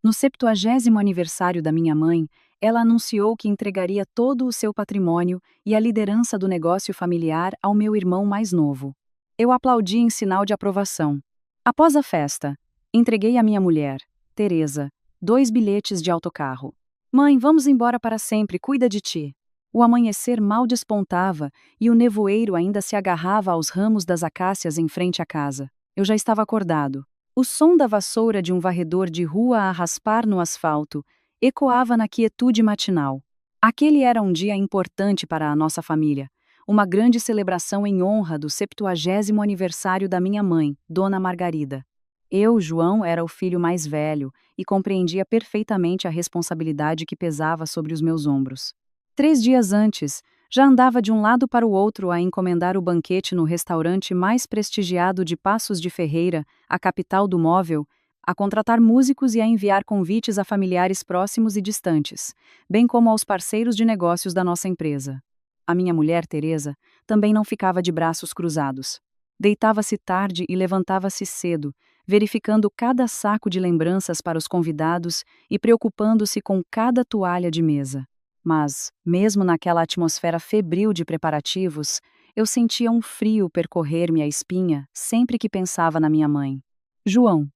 No 70º aniversário da minha mãe, ela anunciou que entregaria todo o seu patrimônio e a liderança do negócio familiar ao meu irmão mais novo. Eu aplaudi em sinal de aprovação. Após a festa, entreguei à minha mulher, Teresa, 2 bilhetes de autocarro. Mãe, vamos embora para sempre, cuida de ti. O amanhecer mal despontava e o nevoeiro ainda se agarrava aos ramos das acácias em frente à casa. Eu já estava acordado. O som da vassoura de um varredor de rua a raspar no asfalto ecoava na quietude matinal. Aquele era um dia importante para a nossa família, uma grande celebração em honra do 70º aniversário da minha mãe, Dona Margarida. Eu, João, era o filho mais velho e compreendia perfeitamente a responsabilidade que pesava sobre os meus ombros. 3 dias antes, já andava de um lado para o outro a encomendar o banquete no restaurante mais prestigiado de Passos de Ferreira, a capital do móvel, a contratar músicos e a enviar convites a familiares próximos e distantes, bem como aos parceiros de negócios da nossa empresa. A minha mulher, Teresa, também não ficava de braços cruzados. Deitava-se tarde e levantava-se cedo, verificando cada saco de lembranças para os convidados e preocupando-se com cada toalha de mesa. Mas, mesmo naquela atmosfera febril de preparativos, eu sentia um frio percorrer-me a espinha sempre que pensava na minha mãe. João,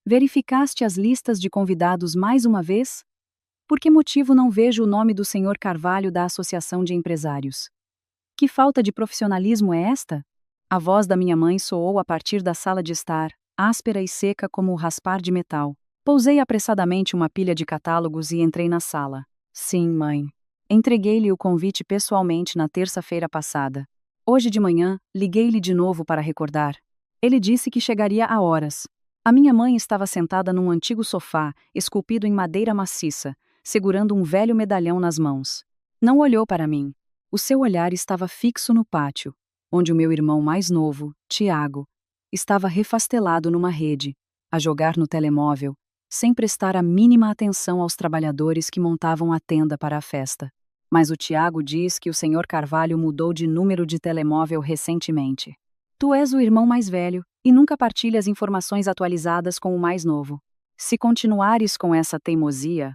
verificaste as listas de convidados mais uma vez? Por que motivo não vejo o nome do Sr. Carvalho da Associação de Empresários? Que falta de profissionalismo é esta? A voz da minha mãe soou a partir da sala de estar, áspera e seca como o raspar de metal. Pousei apressadamente uma pilha de catálogos e entrei na sala. Sim, mãe. Entreguei-lhe o convite pessoalmente na terça-feira passada. Hoje de manhã, liguei-lhe de novo para recordar. Ele disse que chegaria a horas. A minha mãe estava sentada num antigo sofá, esculpido em madeira maciça, segurando um velho medalhão nas mãos. Não olhou para mim. O seu olhar estava fixo no pátio, onde o meu irmão mais novo, Tiago, estava refastelado numa rede, a jogar no telemóvel, sem prestar a mínima atenção aos trabalhadores que montavam a tenda para a festa. Mas o Tiago diz que o Sr. Carvalho mudou de número de telemóvel recentemente. Tu és o irmão mais velho e nunca partilhas informações atualizadas com o mais novo. Se continuares com essa teimosia,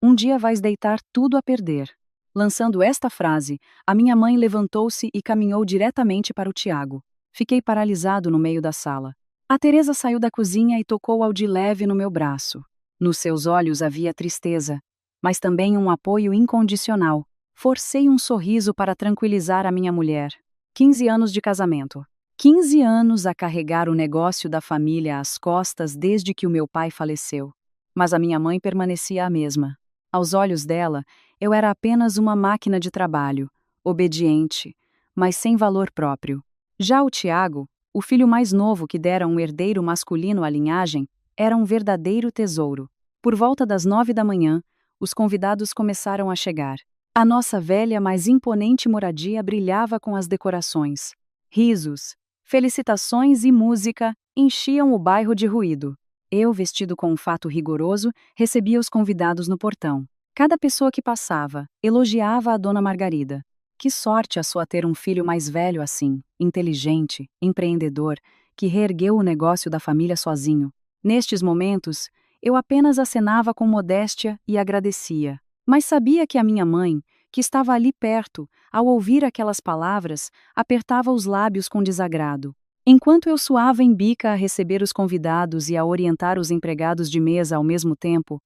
um dia vais deitar tudo a perder. Lançando esta frase, a minha mãe levantou-se e caminhou diretamente para o Tiago. Fiquei paralisado no meio da sala. A Teresa saiu da cozinha e tocou-ao de leve no meu braço. Nos seus olhos havia tristeza, mas também um apoio incondicional. Forcei um sorriso para tranquilizar a minha mulher. 15 anos de casamento. 15 anos a carregar o negócio da família às costas desde que o meu pai faleceu. Mas a minha mãe permanecia a mesma. Aos olhos dela, eu era apenas uma máquina de trabalho, obediente, mas sem valor próprio. Já o Tiago, o filho mais novo que dera um herdeiro masculino à linhagem, era um verdadeiro tesouro. Por volta das 9 da manhã, os convidados começaram a chegar. A nossa velha, mas imponente moradia brilhava com as decorações. Risos, felicitações e música enchiam o bairro de ruído. Eu, vestido com um fato rigoroso, recebia os convidados no portão. Cada pessoa que passava elogiava a Dona Margarida. Que sorte a sua ter um filho mais velho assim, inteligente, empreendedor, que reergueu o negócio da família sozinho. Nestes momentos, eu apenas acenava com modéstia e agradecia. Mas sabia que a minha mãe, que estava ali perto, ao ouvir aquelas palavras, apertava os lábios com desagrado. Enquanto eu suava em bica a receber os convidados e a orientar os empregados de mesa ao mesmo tempo,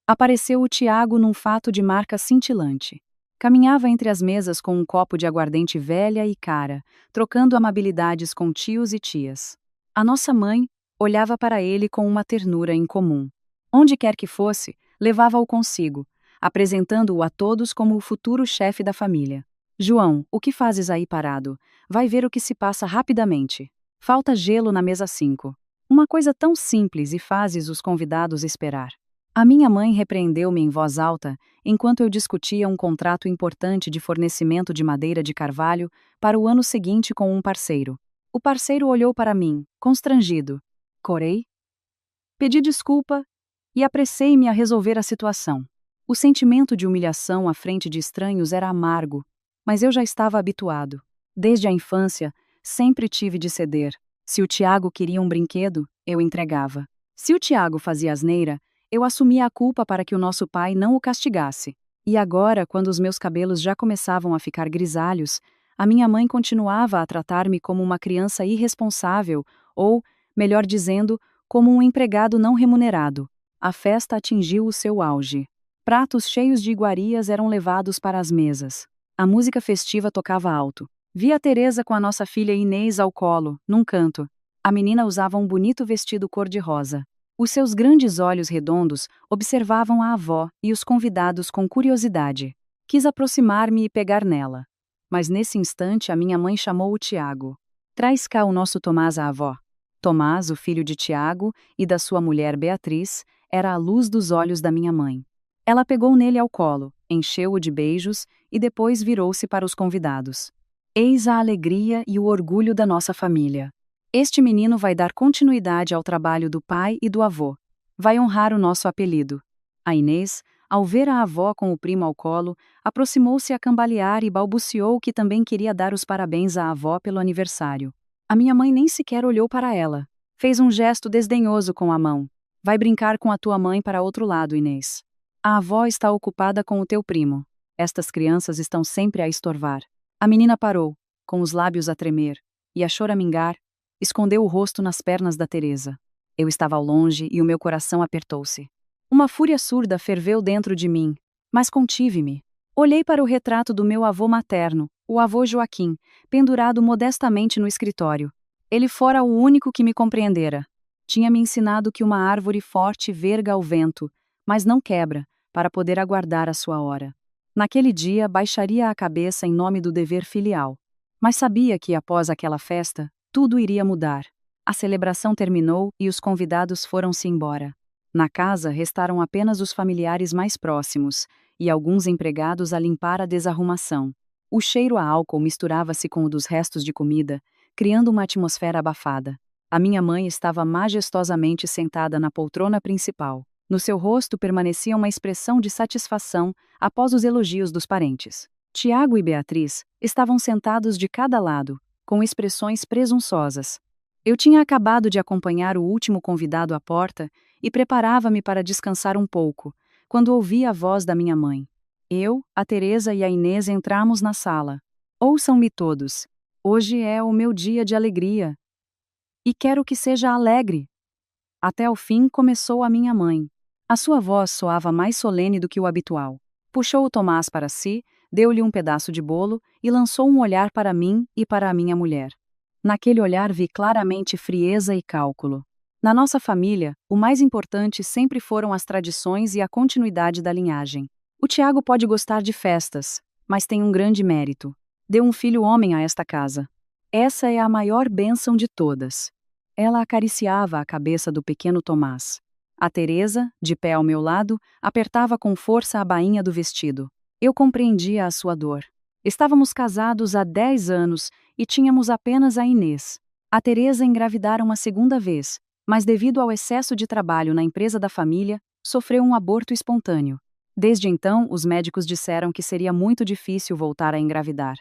apareceu o Tiago num fato de marca cintilante. Caminhava entre as mesas com um copo de aguardente velha e cara, trocando amabilidades com tios e tias. A nossa mãe olhava para ele com uma ternura incomum. Onde quer que fosse, levava-o consigo, apresentando-o a todos como o futuro chefe da família. João, o que fazes aí parado? Vai ver o que se passa rapidamente. Falta gelo na mesa 5. Uma coisa tão simples e fazes os convidados esperar. A minha mãe repreendeu-me em voz alta, enquanto eu discutia um contrato importante de fornecimento de madeira de carvalho para o ano seguinte com um parceiro. O parceiro olhou para mim, constrangido. Corei? Pedi desculpa e apressei-me a resolver a situação. O sentimento de humilhação à frente de estranhos era amargo, mas eu já estava habituado. Desde a infância, sempre tive de ceder. Se o Tiago queria um brinquedo, eu entregava. Se o Tiago fazia asneira, eu assumia a culpa para que o nosso pai não o castigasse. E agora, quando os meus cabelos já começavam a ficar grisalhos, a minha mãe continuava a tratar-me como uma criança irresponsável ou, melhor dizendo, como um empregado não remunerado. A festa atingiu o seu auge. Pratos cheios de iguarias eram levados para as mesas. A música festiva tocava alto. Vi a Teresa com a nossa filha Inês ao colo, num canto. A menina usava um bonito vestido cor-de-rosa. Os seus grandes olhos redondos observavam a avó e os convidados com curiosidade. Quis aproximar-me e pegar nela. Mas nesse instante a minha mãe chamou o Tiago. Traz cá o nosso Tomás à avó. Tomás, o filho de Tiago e da sua mulher Beatriz, era a luz dos olhos da minha mãe. Ela pegou nele ao colo, encheu-o de beijos e depois virou-se para os convidados. Eis a alegria e o orgulho da nossa família. Este menino vai dar continuidade ao trabalho do pai e do avô. Vai honrar o nosso apelido. A Inês, ao ver a avó com o primo ao colo, aproximou-se a cambalear e balbuciou que também queria dar os parabéns à avó pelo aniversário. A minha mãe nem sequer olhou para ela. Fez um gesto desdenhoso com a mão. Vai brincar com a tua mãe para outro lado, Inês. A avó está ocupada com o teu primo. Estas crianças estão sempre a estorvar. A menina parou, com os lábios a tremer, e a choramingar, escondeu o rosto nas pernas da Teresa. Eu estava ao longe e o meu coração apertou-se. Uma fúria surda ferveu dentro de mim, mas contive-me. Olhei para o retrato do meu avô materno, o avô Joaquim, pendurado modestamente no escritório. Ele fora o único que me compreendera. Tinha me ensinado que uma árvore forte verga ao vento, mas não quebra, para poder aguardar a sua hora. Naquele dia, baixaria a cabeça em nome do dever filial. Mas sabia que, após aquela festa, tudo iria mudar. A celebração terminou e os convidados foram-se embora. Na casa restaram apenas os familiares mais próximos e alguns empregados a limpar a desarrumação. O cheiro a álcool misturava-se com o dos restos de comida, criando uma atmosfera abafada. A minha mãe estava majestosamente sentada na poltrona principal. No seu rosto permanecia uma expressão de satisfação após os elogios dos parentes. Tiago e Beatriz estavam sentados de cada lado, com expressões presunçosas. Eu tinha acabado de acompanhar o último convidado à porta e preparava-me para descansar um pouco, quando ouvi a voz da minha mãe. Eu, a Teresa e a Inês entramos na sala. Ouçam-me todos. Hoje é o meu dia de alegria. E quero que seja alegre. Até o fim começou a minha mãe. A sua voz soava mais solene do que o habitual. Puxou o Tomás para si, deu-lhe um pedaço de bolo e lançou um olhar para mim e para a minha mulher. Naquele olhar vi claramente frieza e cálculo. Na nossa família, o mais importante sempre foram as tradições e a continuidade da linhagem. O Tiago pode gostar de festas, mas tem um grande mérito. Deu um filho homem a esta casa. Essa é a maior bênção de todas. Ela acariciava a cabeça do pequeno Tomás. A Teresa, de pé ao meu lado, apertava com força a bainha do vestido. Eu compreendia a sua dor. Estávamos casados há 10 anos e tínhamos apenas a Inês. A Teresa engravidara uma segunda vez, mas devido ao excesso de trabalho na empresa da família, sofreu um aborto espontâneo. Desde então, os médicos disseram que seria muito difícil voltar a engravidar.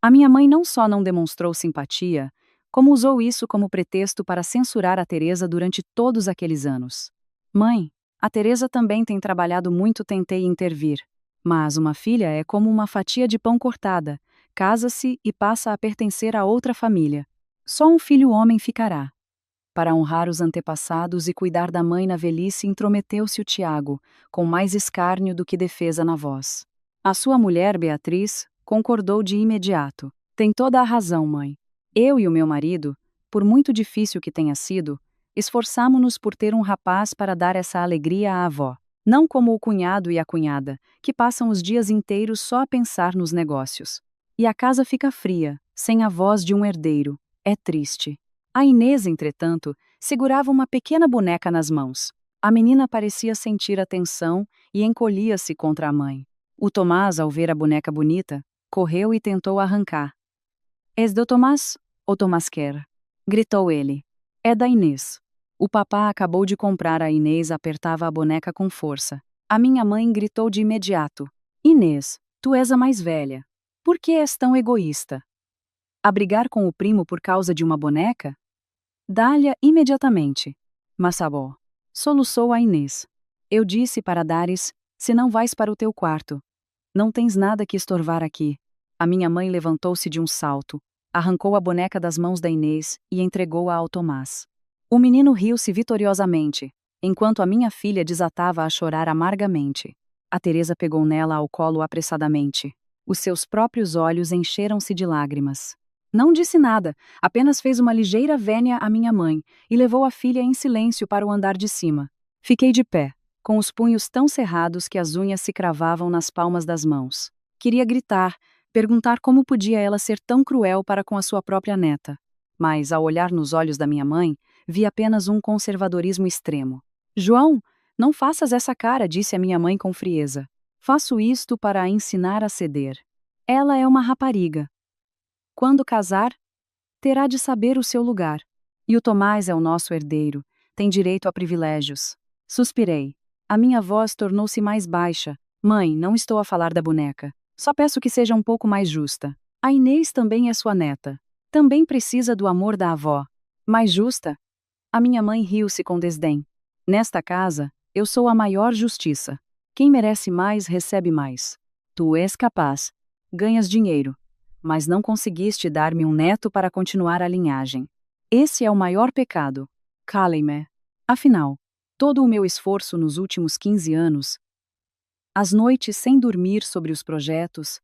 A minha mãe não só não demonstrou simpatia, como usou isso como pretexto para censurar a Teresa durante todos aqueles anos. Mãe, a Teresa também tem trabalhado muito, tentei intervir. Mas uma filha é como uma fatia de pão cortada, casa-se e passa a pertencer a outra família. Só um filho homem ficará. Para honrar os antepassados e cuidar da mãe na velhice, intrometeu-se o Tiago, com mais escárnio do que defesa na voz. A sua mulher, Beatriz, concordou de imediato. Tem toda a razão, mãe. Eu e o meu marido, por muito difícil que tenha sido, esforçamo-nos por ter um rapaz para dar essa alegria à avó. Não como o cunhado e a cunhada, que passam os dias inteiros só a pensar nos negócios. E a casa fica fria, sem a voz de um herdeiro. É triste. A Inês, entretanto, segurava uma pequena boneca nas mãos. A menina parecia sentir a tensão e encolhia-se contra a mãe. O Tomás, ao ver a boneca bonita, correu e tentou arrancar. És do Tomás? Ou Tomás quer? Gritou ele. É da Inês. O papá acabou de comprar a Inês, apertava a boneca com força. A minha mãe gritou de imediato. Inês, tu és a mais velha. Por que és tão egoísta? A brigar com o primo por causa de uma boneca? Dá-lhe imediatamente. Mas, avó, Soluçou a Inês. Eu disse para Dares, se não vais para o teu quarto. Não tens nada que estorvar aqui. A minha mãe levantou-se de um salto, arrancou a boneca das mãos da Inês e entregou-a ao Tomás. O menino riu-se vitoriosamente, enquanto a minha filha desatava a chorar amargamente. A Teresa pegou nela ao colo apressadamente. Os seus próprios olhos encheram-se de lágrimas. Não disse nada, apenas fez uma ligeira vénia à minha mãe e levou a filha em silêncio para o andar de cima. Fiquei de pé, com os punhos tão cerrados que as unhas se cravavam nas palmas das mãos. Queria gritar, perguntar como podia ela ser tão cruel para com a sua própria neta. Mas, ao olhar nos olhos da minha mãe, vi apenas um conservadorismo extremo. João, não faças essa cara, disse a minha mãe com frieza. Faço isto para a ensinar a ceder. Ela é uma rapariga. Quando casar, terá de saber o seu lugar. E o Tomás é o nosso herdeiro, tem direito a privilégios. Suspirei. A minha voz tornou-se mais baixa. Mãe, não estou a falar da boneca. Só peço que seja um pouco mais justa. A Inês também é sua neta. Também precisa do amor da avó. Mais justa? A minha mãe riu-se com desdém. Nesta casa, eu sou a maior justiça. Quem merece mais, recebe mais. Tu és capaz. Ganhas dinheiro. Mas não conseguiste dar-me um neto para continuar a linhagem. Esse é o maior pecado. Calem-me. Afinal, todo o meu esforço nos últimos 15 anos, as noites sem dormir sobre os projetos,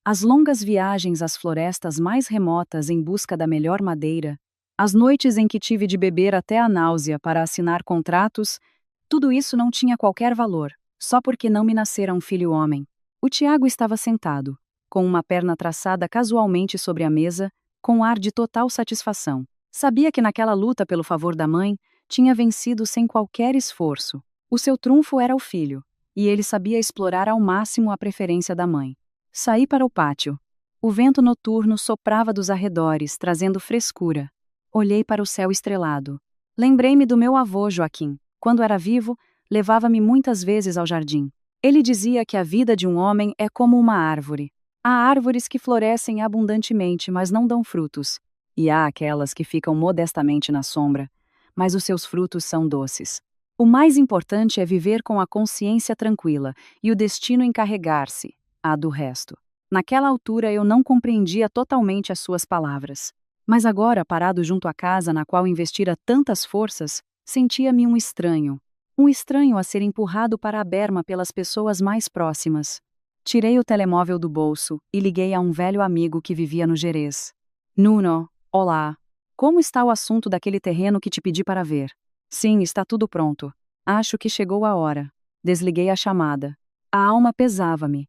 as longas viagens às florestas mais remotas em busca da melhor madeira, as noites em que tive de beber até a náusea para assinar contratos, tudo isso não tinha qualquer valor, só porque não me nascera um filho homem. O Tiago estava sentado, com uma perna traçada casualmente sobre a mesa, com ar de total satisfação. Sabia que naquela luta pelo favor da mãe, tinha vencido sem qualquer esforço. O seu trunfo era o filho, e ele sabia explorar ao máximo a preferência da mãe. Saí para o pátio. O vento noturno soprava dos arredores, trazendo frescura. Olhei para o céu estrelado. Lembrei-me do meu avô Joaquim. Quando era vivo, levava-me muitas vezes ao jardim. Ele dizia que a vida de um homem é como uma árvore. Há árvores que florescem abundantemente, mas não dão frutos. E há aquelas que ficam modestamente na sombra, mas os seus frutos são doces. O mais importante é viver com a consciência tranquila e o destino encarregar-se, do resto. Naquela altura eu não compreendia totalmente as suas palavras. Mas agora, parado junto à casa na qual investira tantas forças, sentia-me um estranho. Um estranho a ser empurrado para a berma pelas pessoas mais próximas. Tirei o telemóvel do bolso e liguei a um velho amigo que vivia no Gerês. Nuno, olá. Como está o assunto daquele terreno que te pedi para ver? Sim, está tudo pronto. Acho que chegou a hora. Desliguei a chamada. A alma pesava-me.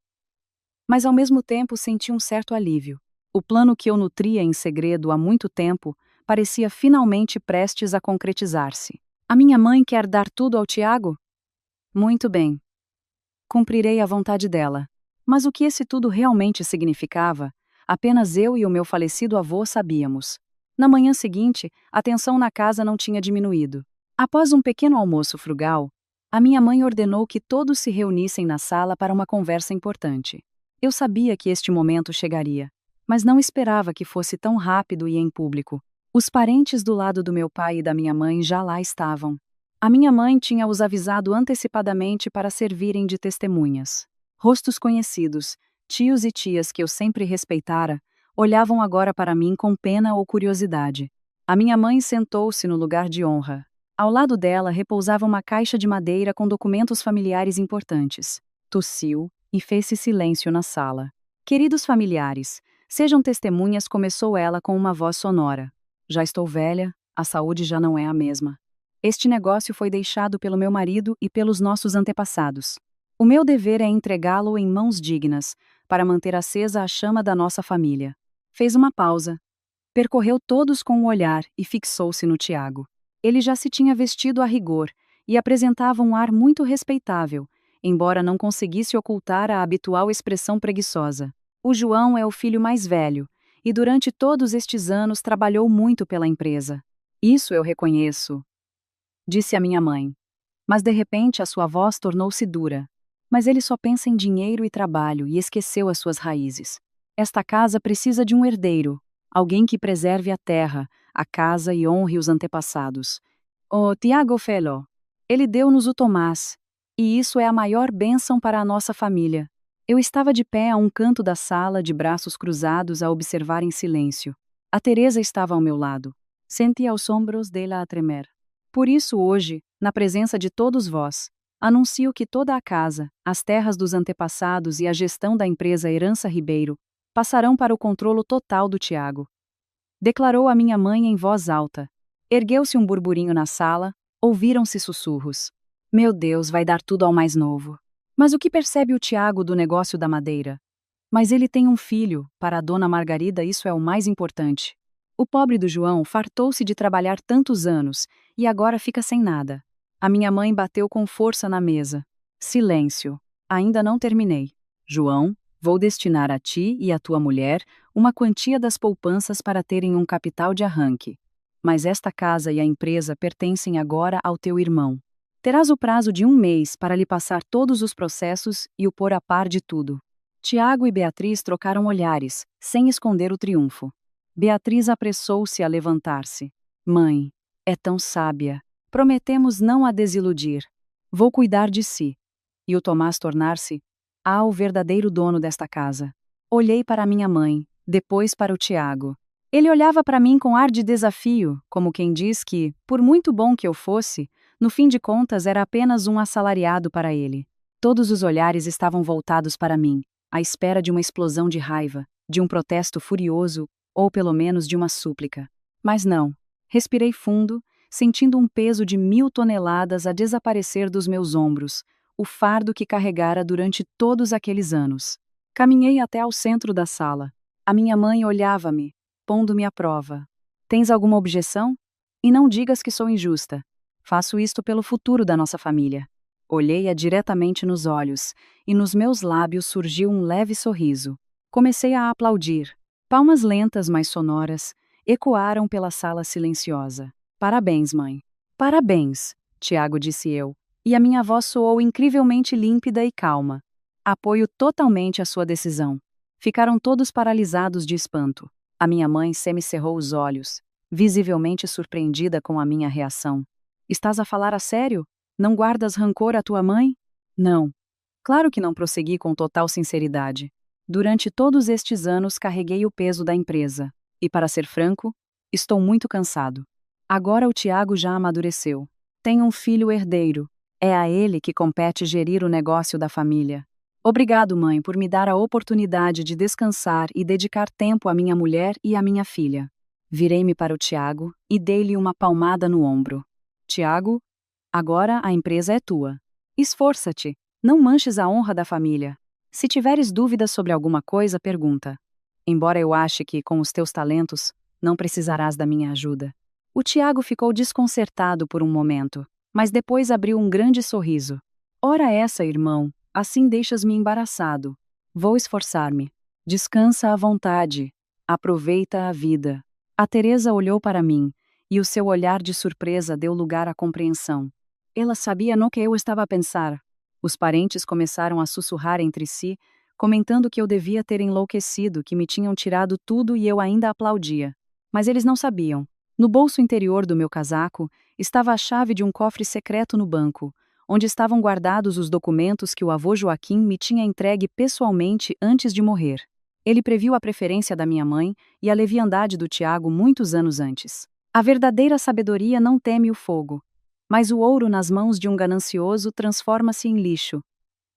Mas ao mesmo tempo senti um certo alívio. O plano que eu nutria em segredo há muito tempo parecia finalmente prestes a concretizar-se. A minha mãe quer dar tudo ao Tiago? Muito bem. Cumprirei a vontade dela. Mas o que esse tudo realmente significava, apenas eu e o meu falecido avô sabíamos. Na manhã seguinte, a tensão na casa não tinha diminuído. Após um pequeno almoço frugal, a minha mãe ordenou que todos se reunissem na sala para uma conversa importante. Eu sabia que este momento chegaria, mas não esperava que fosse tão rápido e em público. Os parentes do lado do meu pai e da minha mãe já lá estavam. A minha mãe tinha os avisado antecipadamente para servirem de testemunhas. Rostos conhecidos, tios e tias que eu sempre respeitara, olhavam agora para mim com pena ou curiosidade. A minha mãe sentou-se no lugar de honra. Ao lado dela repousava uma caixa de madeira com documentos familiares importantes. Tossiu e fez-se silêncio na sala. Queridos familiares, sejam testemunhas, começou ela com uma voz sonora. Já estou velha, a saúde já não é a mesma. Este negócio foi deixado pelo meu marido e pelos nossos antepassados. O meu dever é entregá-lo em mãos dignas, para manter acesa a chama da nossa família. Fez uma pausa. Percorreu todos com o olhar e fixou-se no Tiago. Ele já se tinha vestido a rigor e apresentava um ar muito respeitável, embora não conseguisse ocultar a habitual expressão preguiçosa. O João é o filho mais velho, e durante todos estes anos trabalhou muito pela empresa. Isso eu reconheço, disse a minha mãe. Mas de repente a sua voz tornou-se dura. Mas ele só pensa em dinheiro e trabalho e esqueceu as suas raízes. Esta casa precisa de um herdeiro, alguém que preserve a terra, a casa e honre os antepassados. Oh, Tiago Felo, Ele deu-nos o Tomás. E isso é a maior bênção para a nossa família. Eu estava de pé a um canto da sala, de braços cruzados, a observar em silêncio. A Teresa estava ao meu lado. Senti aos ombros dela a tremer. Por isso hoje, na presença de todos vós, anuncio que toda a casa, as terras dos antepassados e a gestão da empresa Herança Ribeiro passarão para o controlo total do Tiago. Declarou a minha mãe em voz alta. Ergueu-se um burburinho na sala, ouviram-se sussurros. Meu Deus, vai dar tudo ao mais novo. Mas o que percebe o Tiago do negócio da madeira? Mas ele tem um filho, para a dona Margarida isso é o mais importante. O pobre do João fartou-se de trabalhar tantos anos, e agora fica sem nada. A minha mãe bateu com força na mesa. Silêncio. Ainda não terminei. João, vou destinar a ti e à tua mulher uma quantia das poupanças para terem um capital de arranque. Mas esta casa e a empresa pertencem agora ao teu irmão. Terás o prazo de 1 mês para lhe passar todos os processos e o pôr a par de tudo. Tiago e Beatriz trocaram olhares, sem esconder o triunfo. Beatriz apressou-se a levantar-se. Mãe, é tão sábia. Prometemos não a desiludir. Vou cuidar de si. E o Tomás tornar-se o verdadeiro dono desta casa. Olhei para minha mãe, depois para o Tiago. Ele olhava para mim com ar de desafio, como quem diz que, por muito bom que eu fosse, no fim de contas era apenas um assalariado para ele. Todos os olhares estavam voltados para mim, à espera de uma explosão de raiva, de um protesto furioso, ou pelo menos de uma súplica. Mas não. Respirei fundo, sentindo um peso de 1000 toneladas a desaparecer dos meus ombros, o fardo que carregara durante todos aqueles anos. Caminhei até ao centro da sala. A minha mãe olhava-me, pondo-me à prova. Tens alguma objeção? E não digas que sou injusta. Faço isto pelo futuro da nossa família. Olhei-a diretamente nos olhos, e nos meus lábios surgiu um leve sorriso. Comecei a aplaudir. Palmas lentas, mas sonoras, ecoaram pela sala silenciosa. Parabéns, mãe. Parabéns, Tiago disse eu, e a minha voz soou incrivelmente límpida e calma. Apoio totalmente a sua decisão. Ficaram todos paralisados de espanto. A minha mãe semicerrou os olhos, visivelmente surpreendida com a minha reação. Estás a falar a sério? Não guardas rancor à tua mãe? Não. Claro que não, prossegui com total sinceridade. Durante todos estes anos carreguei o peso da empresa. E para ser franco, estou muito cansado. Agora o Tiago já amadureceu. Tem um filho herdeiro. É a ele que compete gerir o negócio da família. Obrigado, mãe, por me dar a oportunidade de descansar e dedicar tempo à minha mulher e à minha filha. Virei-me para o Tiago e dei-lhe uma palmada no ombro. Tiago, agora a empresa é tua. Esforça-te, não manches a honra da família. Se tiveres dúvidas sobre alguma coisa, pergunta. Embora eu ache que, com os teus talentos, não precisarás da minha ajuda. O Tiago ficou desconcertado por um momento, mas depois abriu um grande sorriso. Ora essa, irmão, assim deixas-me embaraçado. Vou esforçar-me. Descansa à vontade. Aproveita a vida. A Teresa olhou para mim, e o seu olhar de surpresa deu lugar à compreensão. Ela sabia no que eu estava a pensar. Os parentes começaram a sussurrar entre si, comentando que eu devia ter enlouquecido, que me tinham tirado tudo e eu ainda aplaudia. Mas eles não sabiam. No bolso interior do meu casaco estava a chave de um cofre secreto no banco, onde estavam guardados os documentos que o avô Joaquim me tinha entregue pessoalmente antes de morrer. Ele previu a preferência da minha mãe e a leviandade do Tiago muitos anos antes. A verdadeira sabedoria não teme o fogo. Mas o ouro nas mãos de um ganancioso transforma-se em lixo.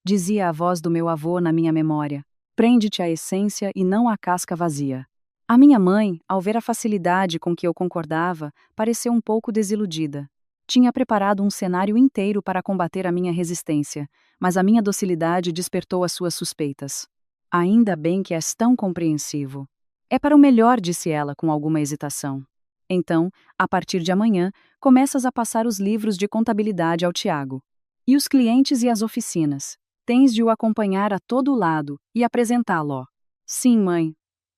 Dizia a voz do meu avô na minha memória. Prende-te à essência e não à casca vazia. A minha mãe, ao ver a facilidade com que eu concordava, pareceu um pouco desiludida. Tinha preparado um cenário inteiro para combater a minha resistência, mas a minha docilidade despertou as suas suspeitas. Ainda bem que és tão compreensivo. É para o melhor, disse ela com alguma hesitação. Então, a partir de amanhã, começas a passar os livros de contabilidade ao Tiago. E os clientes e as oficinas. Tens de o acompanhar a todo lado e apresentá-lo. Sim, mãe.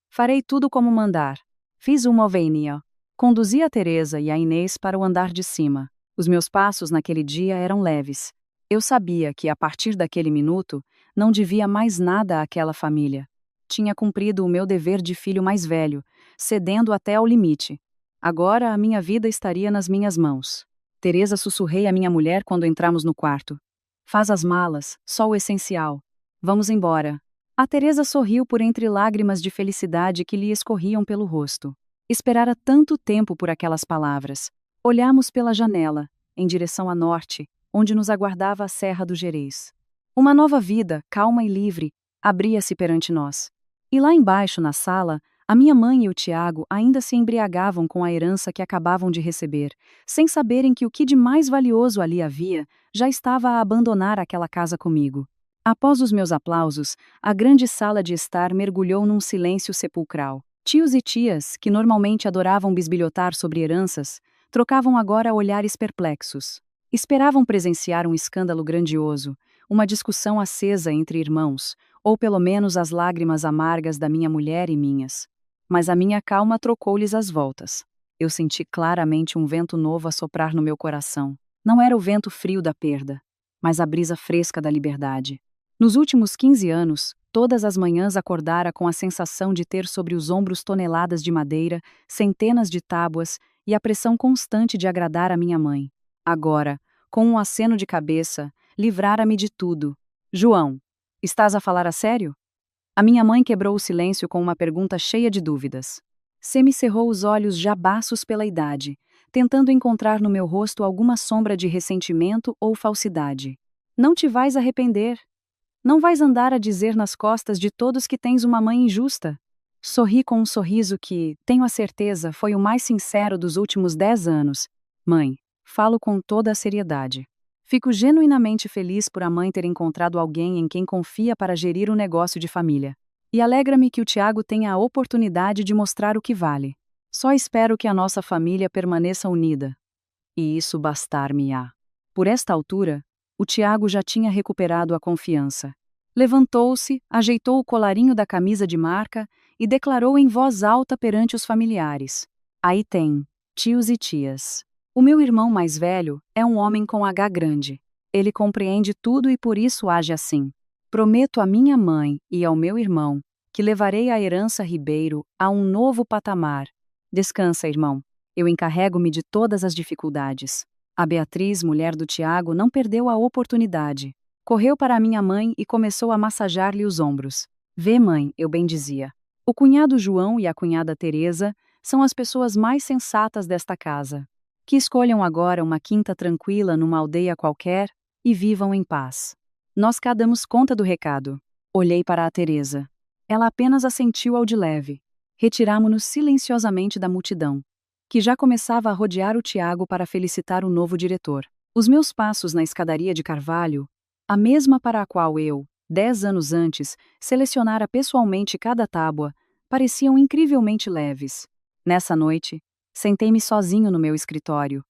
Farei tudo como mandar. Fiz uma ovenia. Conduzi a Teresa e a Inês para o andar de cima. Os meus passos naquele dia eram leves. Eu sabia que, a partir daquele minuto, não devia mais nada àquela família. Tinha cumprido o meu dever de filho mais velho, cedendo até ao limite. Agora a minha vida estaria nas minhas mãos. Teresa, sussurrei à minha mulher quando entramos no quarto. Faz as malas, só o essencial. Vamos embora. A Teresa sorriu por entre lágrimas de felicidade que lhe escorriam pelo rosto. Esperara tanto tempo por aquelas palavras. Olhamos pela janela, em direção a norte, onde nos aguardava a Serra do Gerês. Uma nova vida, calma e livre, abria-se perante nós. E lá embaixo, na sala, a minha mãe e o Tiago ainda se embriagavam com a herança que acabavam de receber, sem saberem que o que de mais valioso ali havia já estava a abandonar aquela casa comigo. Após os meus aplausos, a grande sala de estar mergulhou num silêncio sepulcral. Tios e tias, que normalmente adoravam bisbilhotar sobre heranças, trocavam agora olhares perplexos. Esperavam presenciar um escândalo grandioso, uma discussão acesa entre irmãos, ou pelo menos as lágrimas amargas da minha mulher e minhas. Mas a minha calma trocou-lhes as voltas. Eu senti claramente um vento novo a soprar no meu coração. Não era o vento frio da perda, mas a brisa fresca da liberdade. Nos últimos 15 anos, todas as manhãs acordara com a sensação de ter sobre os ombros toneladas de madeira, centenas de tábuas e a pressão constante de agradar a minha mãe. Agora, com um aceno de cabeça, livrara-me de tudo. João, estás a falar a sério? A minha mãe quebrou o silêncio com uma pergunta cheia de dúvidas. Semicerrou os olhos já baços pela idade, tentando encontrar no meu rosto alguma sombra de ressentimento ou falsidade. Não te vais arrepender. Não vais andar a dizer nas costas de todos que tens uma mãe injusta. Sorri com um sorriso que, tenho a certeza, foi o mais sincero dos últimos 10 anos. Mãe, falo com toda a seriedade. Fico genuinamente feliz por a mãe ter encontrado alguém em quem confia para gerir o negócio de família. E alegra-me que o Tiago tenha a oportunidade de mostrar o que vale. Só espero que a nossa família permaneça unida. E isso bastar-me-á. Por esta altura, o Tiago já tinha recuperado a confiança. Levantou-se, ajeitou o colarinho da camisa de marca e declarou em voz alta perante os familiares. Aí tem, tios e tias. O meu irmão mais velho é um homem com H grande. Ele compreende tudo e por isso age assim. Prometo à minha mãe e ao meu irmão que levarei a herança Ribeiro a um novo patamar. Descansa, irmão. Eu encarrego-me de todas as dificuldades. A Beatriz, mulher do Tiago, não perdeu a oportunidade. Correu para a minha mãe e começou a massajar-lhe os ombros. Vê, mãe, eu bem dizia. O cunhado João e a cunhada Teresa são as pessoas mais sensatas desta casa. Que escolham agora uma quinta tranquila numa aldeia qualquer e vivam em paz. Nós cá damos conta do recado. Olhei para a Teresa. Ela apenas assentiu ao de leve. Retiramo-nos silenciosamente da multidão, que já começava a rodear o Tiago para felicitar o novo diretor. Os meus passos na escadaria de Carvalho, a mesma para a qual eu, 10 anos antes, selecionara pessoalmente cada tábua, pareciam incrivelmente leves. Nessa noite, sentei-me sozinho no meu escritório,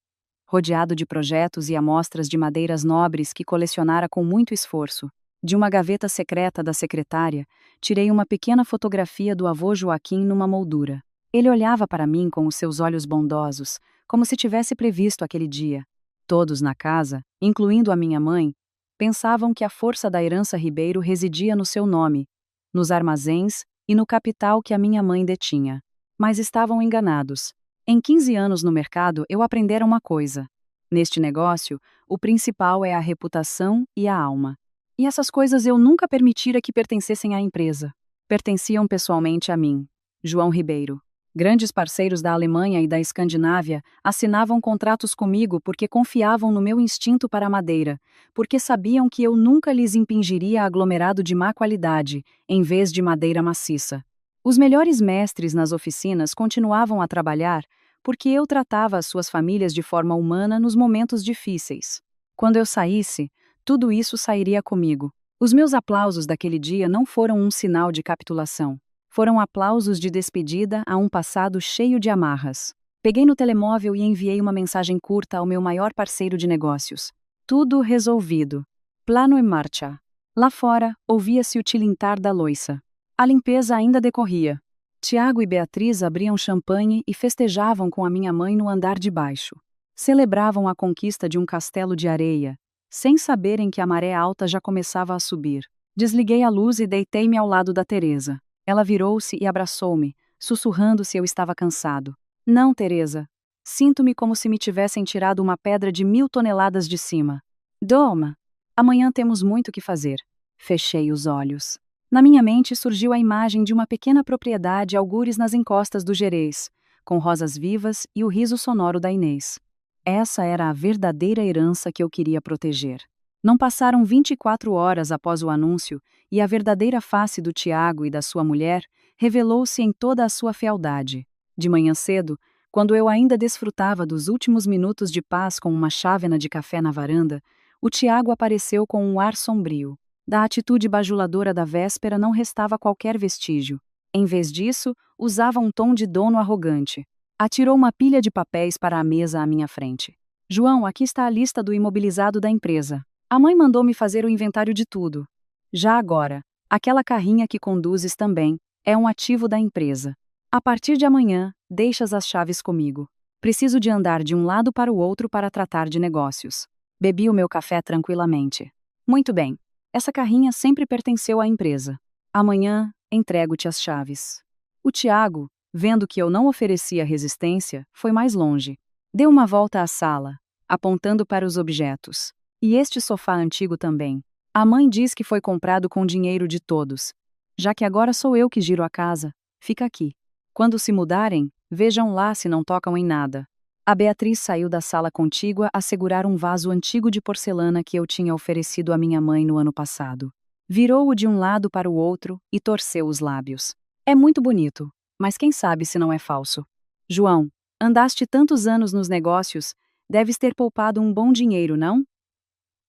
rodeado de projetos e amostras de madeiras nobres que colecionara com muito esforço. De uma gaveta secreta da secretária, tirei uma pequena fotografia do avô Joaquim numa moldura. Ele olhava para mim com os seus olhos bondosos, como se tivesse previsto aquele dia. Todos na casa, incluindo a minha mãe, pensavam que a força da herança Ribeiro residia no seu nome, nos armazéns e no capital que a minha mãe detinha. Mas estavam enganados. Em 15 anos no mercado, eu aprendera uma coisa. Neste negócio, o principal é a reputação e a alma. E essas coisas eu nunca permitira que pertencessem à empresa. Pertenciam pessoalmente a mim, João Ribeiro. Grandes parceiros da Alemanha e da Escandinávia assinavam contratos comigo porque confiavam no meu instinto para a madeira, porque sabiam que eu nunca lhes impingiria aglomerado de má qualidade, em vez de madeira maciça. Os melhores mestres nas oficinas continuavam a trabalhar porque eu tratava as suas famílias de forma humana nos momentos difíceis. Quando eu saísse, tudo isso sairia comigo. Os meus aplausos daquele dia não foram um sinal de capitulação. Foram aplausos de despedida a um passado cheio de amarras. Peguei no telemóvel e enviei uma mensagem curta ao meu maior parceiro de negócios. Tudo resolvido. Plano em marcha. Lá fora, ouvia-se o tilintar da louça. A limpeza ainda decorria. Tiago e Beatriz abriam champanhe e festejavam com a minha mãe no andar de baixo. Celebravam a conquista de um castelo de areia, sem saberem que a maré alta já começava a subir. Desliguei a luz e deitei-me ao lado da Teresa. Ela virou-se e abraçou-me, sussurrando se eu estava cansado. Não, Teresa. Sinto-me como se me tivessem tirado uma pedra de 1000 toneladas de cima. Doma! Amanhã temos muito o que fazer. Fechei os olhos. Na minha mente surgiu a imagem de uma pequena propriedade algures nas encostas do Gerês, com rosas vivas e o riso sonoro da Inês. Essa era a verdadeira herança que eu queria proteger. Não passaram 24 horas após o anúncio, e a verdadeira face do Tiago e da sua mulher revelou-se em toda a sua fealdade. De manhã cedo, quando eu ainda desfrutava dos últimos minutos de paz com uma chávena de café na varanda, o Tiago apareceu com um ar sombrio. Da atitude bajuladora da véspera não restava qualquer vestígio. Em vez disso, usava um tom de dono arrogante. Atirou uma pilha de papéis para a mesa à minha frente. João, aqui está a lista do imobilizado da empresa. A mãe mandou-me fazer o inventário de tudo. Já agora, aquela carrinha que conduzes também é um ativo da empresa. A partir de amanhã, deixas as chaves comigo. Preciso de andar de um lado para o outro para tratar de negócios. Bebi o meu café tranquilamente. Muito bem. Essa carrinha sempre pertenceu à empresa. Amanhã, entrego-te as chaves. O Tiago, vendo que eu não oferecia resistência, foi mais longe. Deu uma volta à sala, apontando para os objetos. E este sofá antigo também. A mãe diz que foi comprado com dinheiro de todos. Já que agora sou eu que giro a casa, fica aqui. Quando se mudarem, vejam lá se não tocam em nada. A Beatriz saiu da sala contígua a segurar um vaso antigo de porcelana que eu tinha oferecido à minha mãe no ano passado. Virou-o de um lado para o outro e torceu os lábios. É muito bonito, mas quem sabe se não é falso. João, andaste tantos anos nos negócios, deves ter poupado um bom dinheiro, não?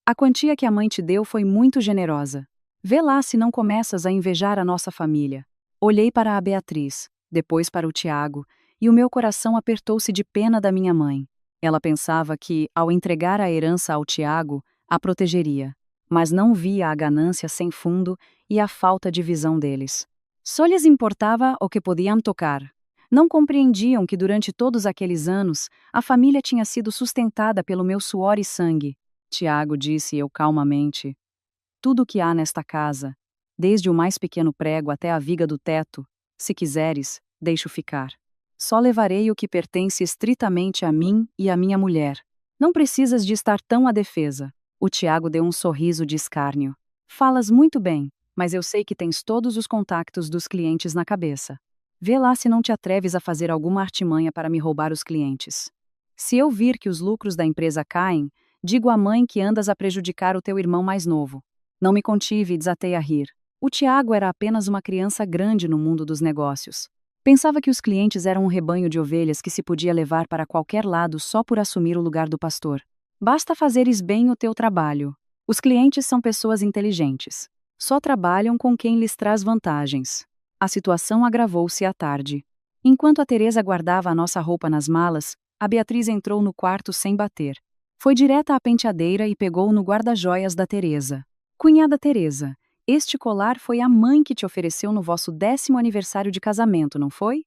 A quantia que a mãe te deu foi muito generosa. Vê lá se não começas a invejar a nossa família. Olhei para a Beatriz, depois para o Tiago, e o meu coração apertou-se de pena da minha mãe. Ela pensava que, ao entregar a herança ao Tiago, a protegeria, mas não via a ganância sem fundo e a falta de visão deles. Só lhes importava o que podiam tocar. Não compreendiam que durante todos aqueles anos, a família tinha sido sustentada pelo meu suor e sangue. Tiago, disse eu calmamente. Tudo o que há nesta casa, desde o mais pequeno prego até a viga do teto, se quiseres, deixo ficar. Só levarei o que pertence estritamente a mim e à minha mulher. Não precisas de estar tão à defesa. O Tiago deu um sorriso de escárnio. Falas muito bem, mas eu sei que tens todos os contactos dos clientes na cabeça. Vê lá se não te atreves a fazer alguma artimanha para me roubar os clientes. Se eu vir que os lucros da empresa caem, digo à mãe que andas a prejudicar o teu irmão mais novo. Não me contive e desatei a rir. O Tiago era apenas uma criança grande no mundo dos negócios. Pensava que os clientes eram um rebanho de ovelhas que se podia levar para qualquer lado só por assumir o lugar do pastor. Basta fazeres bem o teu trabalho. Os clientes são pessoas inteligentes. Só trabalham com quem lhes traz vantagens. A situação agravou-se à tarde. Enquanto a Teresa guardava a nossa roupa nas malas, a Beatriz entrou no quarto sem bater. Foi direta à penteadeira e pegou no guarda-joias da Teresa. Cunhada Teresa, este colar foi a mãe que te ofereceu no vosso 10º aniversário de casamento, não foi?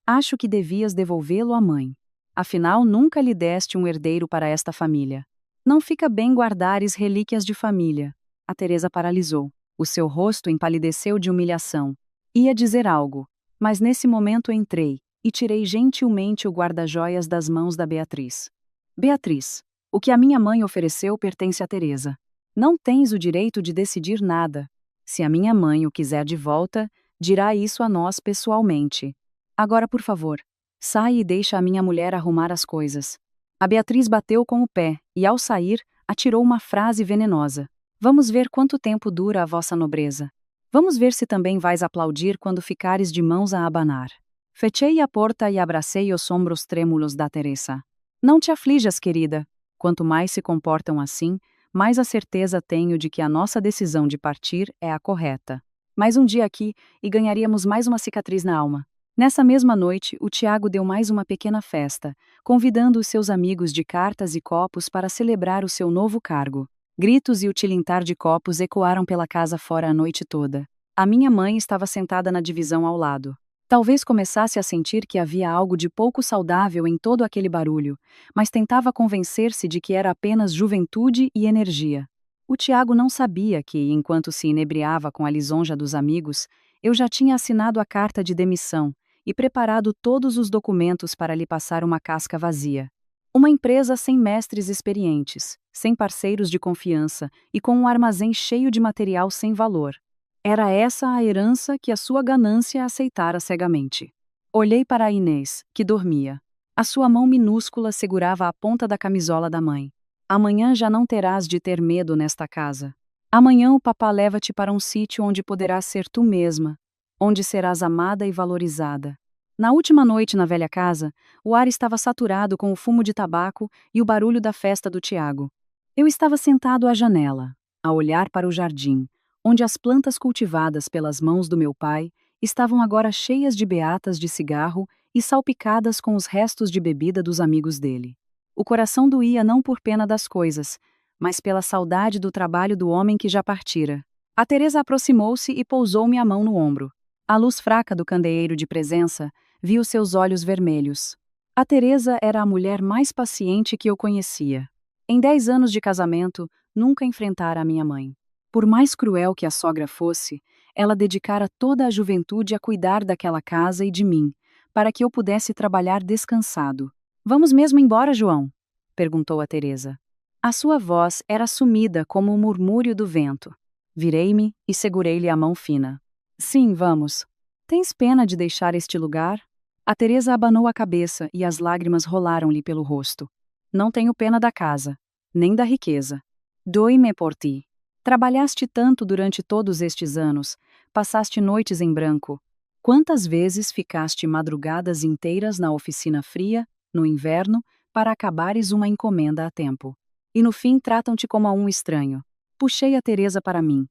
Acho que devias devolvê-lo à mãe. Afinal, nunca lhe deste um herdeiro para esta família. Não fica bem guardares relíquias de família. A Teresa paralisou. O seu rosto empalideceu de humilhação. Ia dizer algo, mas nesse momento entrei e tirei gentilmente o guarda-joias das mãos da Beatriz. Beatriz, o que a minha mãe ofereceu pertence a Teresa. Não tens o direito de decidir nada. Se a minha mãe o quiser de volta, dirá isso a nós pessoalmente. Agora, por favor, sai e deixa a minha mulher arrumar as coisas. A Beatriz bateu com o pé e, ao sair, atirou uma frase venenosa. Vamos ver quanto tempo dura a vossa nobreza. Vamos ver se também vais aplaudir quando ficares de mãos a abanar. Fechei a porta e abracei os ombros trêmulos da Teresa. Não te aflijas, querida. Quanto mais se comportam assim, mais a certeza tenho de que a nossa decisão de partir é a correta. Mais um dia aqui e ganharíamos mais uma cicatriz na alma. Nessa mesma noite, o Tiago deu mais uma pequena festa, convidando os seus amigos de cartas e copos para celebrar o seu novo cargo. Gritos e o tilintar de copos ecoaram pela casa fora a noite toda. A minha mãe estava sentada na divisão ao lado. Talvez começasse a sentir que havia algo de pouco saudável em todo aquele barulho, mas tentava convencer-se de que era apenas juventude e energia. O Tiago não sabia que, enquanto se inebriava com a lisonja dos amigos, eu já tinha assinado a carta de demissão e preparado todos os documentos para lhe passar uma casca vazia. Uma empresa sem mestres experientes, sem parceiros de confiança e com um armazém cheio de material sem valor. Era essa a herança que a sua ganância aceitara cegamente. Olhei para a Inês, que dormia. A sua mão minúscula segurava a ponta da camisola da mãe. Amanhã já não terás de ter medo nesta casa. Amanhã o papá leva-te para um sítio onde poderás ser tu mesma, onde serás amada e valorizada. Na última noite na velha casa, o ar estava saturado com o fumo de tabaco e o barulho da festa do Tiago. Eu estava sentado à janela, a olhar para o jardim, onde as plantas cultivadas pelas mãos do meu pai estavam agora cheias de beatas de cigarro e salpicadas com os restos de bebida dos amigos dele. O coração doía não por pena das coisas, mas pela saudade do trabalho do homem que já partira. A Teresa aproximou-se e pousou-me a mão no ombro. À luz fraca do candeeiro de presença, vi os seus olhos vermelhos. A Teresa era a mulher mais paciente que eu conhecia. Em 10 anos de casamento, nunca enfrentara a minha mãe. Por mais cruel que a sogra fosse, ela dedicara toda a juventude a cuidar daquela casa e de mim, para que eu pudesse trabalhar descansado. "Vamos mesmo embora, João?" perguntou a Teresa. A sua voz era sumida como o murmúrio do vento. Virei-me e segurei-lhe a mão fina. "Sim, vamos. Tens pena de deixar este lugar?" A Teresa abanou a cabeça e as lágrimas rolaram-lhe pelo rosto. "Não tenho pena da casa, nem da riqueza. Dói-me por ti. Trabalhaste tanto durante todos estes anos, passaste noites em branco. Quantas vezes ficaste madrugadas inteiras na oficina fria, no inverno, para acabares uma encomenda a tempo. E no fim tratam-te como a um estranho." Puxei a Teresa para mim,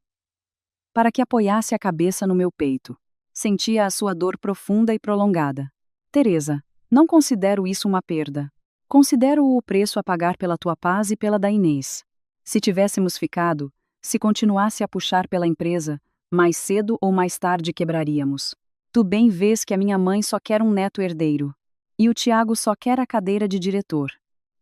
para que apoiasse a cabeça no meu peito. Sentia a sua dor profunda e prolongada. "Teresa, não considero isso uma perda. Considero-o o preço a pagar pela tua paz e pela da Inês. Se tivéssemos ficado, se continuasse a puxar pela empresa, mais cedo ou mais tarde quebraríamos. Tu bem vês que a minha mãe só quer um neto herdeiro. E o Tiago só quer a cadeira de diretor.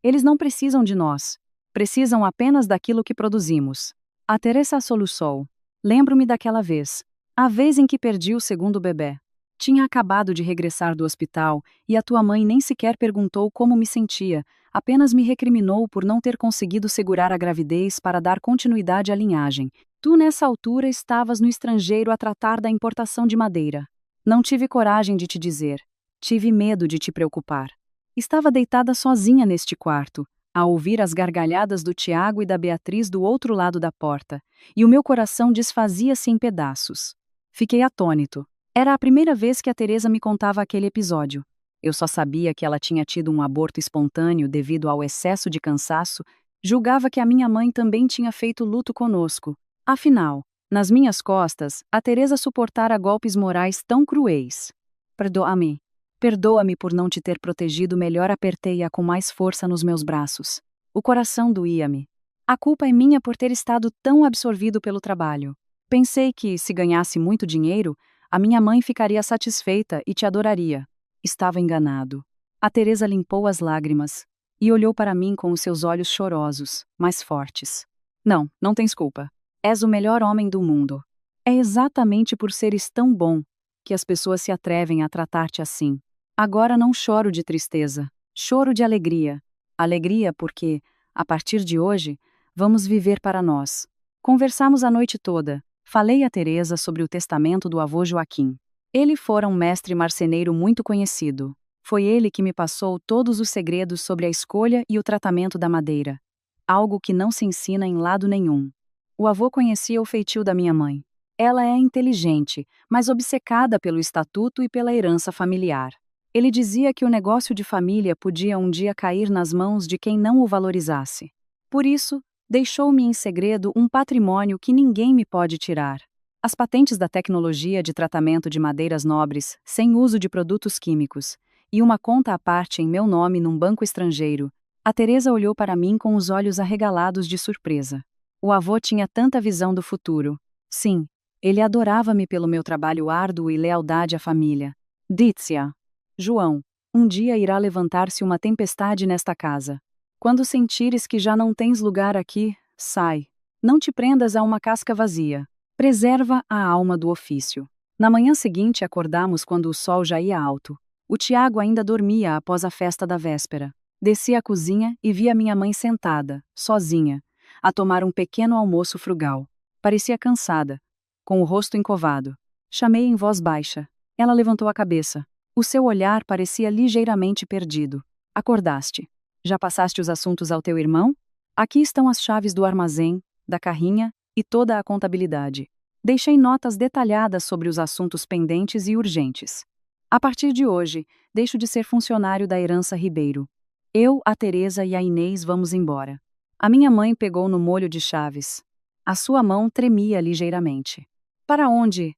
Eles não precisam de nós. Precisam apenas daquilo que produzimos." A Teresa soluçou. Lembro-me daquela vez. A vez em que perdi o segundo bebê. Tinha acabado de regressar do hospital e a tua mãe nem sequer perguntou como me sentia, apenas me recriminou por não ter conseguido segurar a gravidez para dar continuidade à linhagem. Tu nessa altura estavas no estrangeiro a tratar da importação de madeira. Não tive coragem de te dizer. Tive medo de te preocupar. Estava deitada sozinha neste quarto, a ouvir as gargalhadas do Tiago e da Beatriz do outro lado da porta, e o meu coração desfazia-se em pedaços. Fiquei atônito. Era a primeira vez que a Teresa me contava aquele episódio. Eu só sabia que ela tinha tido um aborto espontâneo devido ao excesso de cansaço, julgava que a minha mãe também tinha feito luto conosco. Afinal, nas minhas costas, a Teresa suportara golpes morais tão cruéis. "Perdoa-me. Perdoa-me por não te ter protegido melhor", apertei-a com mais força nos meus braços. O coração doía-me. A culpa é minha por ter estado tão absorvido pelo trabalho. Pensei que, se ganhasse muito dinheiro, a minha mãe ficaria satisfeita e te adoraria. Estava enganado. A Teresa limpou as lágrimas e olhou para mim com os seus olhos chorosos, mas fortes. "Não, não tens culpa. És o melhor homem do mundo. É exatamente por seres tão bom que as pessoas se atrevem a tratar-te assim. Agora não choro de tristeza, choro de alegria. Alegria porque, a partir de hoje, vamos viver para nós." Conversamos a noite toda. Falei a Teresa sobre o testamento do avô Joaquim. Ele fora um mestre marceneiro muito conhecido. Foi ele que me passou todos os segredos sobre a escolha e o tratamento da madeira. Algo que não se ensina em lado nenhum. O avô conhecia o feitio da minha mãe. Ela é inteligente, mas obcecada pelo estatuto e pela herança familiar. Ele dizia que o negócio de família podia um dia cair nas mãos de quem não o valorizasse. Por isso, deixou-me em segredo um patrimônio que ninguém me pode tirar. As patentes da tecnologia de tratamento de madeiras nobres, sem uso de produtos químicos, e uma conta à parte em meu nome num banco estrangeiro. A Teresa olhou para mim com os olhos arregalados de surpresa. O avô tinha tanta visão do futuro. Sim, ele adorava-me pelo meu trabalho árduo e lealdade à família. Dizia: "João, um dia irá levantar-se uma tempestade nesta casa. Quando sentires que já não tens lugar aqui, sai. Não te prendas a uma casca vazia. Preserva a alma do ofício." Na manhã seguinte, acordamos quando o sol já ia alto. O Tiago ainda dormia após a festa da véspera. Desci à cozinha e vi a minha mãe sentada, sozinha, a tomar um pequeno almoço frugal. Parecia cansada, com o rosto encovado. Chamei em voz baixa. Ela levantou a cabeça. O seu olhar parecia ligeiramente perdido. Acordaste. Já passaste os assuntos ao teu irmão? Aqui estão as chaves do armazém, da carrinha e toda a contabilidade. Deixei notas detalhadas sobre os assuntos pendentes e urgentes. A partir de hoje, deixo de ser funcionário da Herança Ribeiro. Eu, a Teresa e a Inês vamos embora. A minha mãe pegou no molho de chaves. A sua mão tremia ligeiramente. Para onde?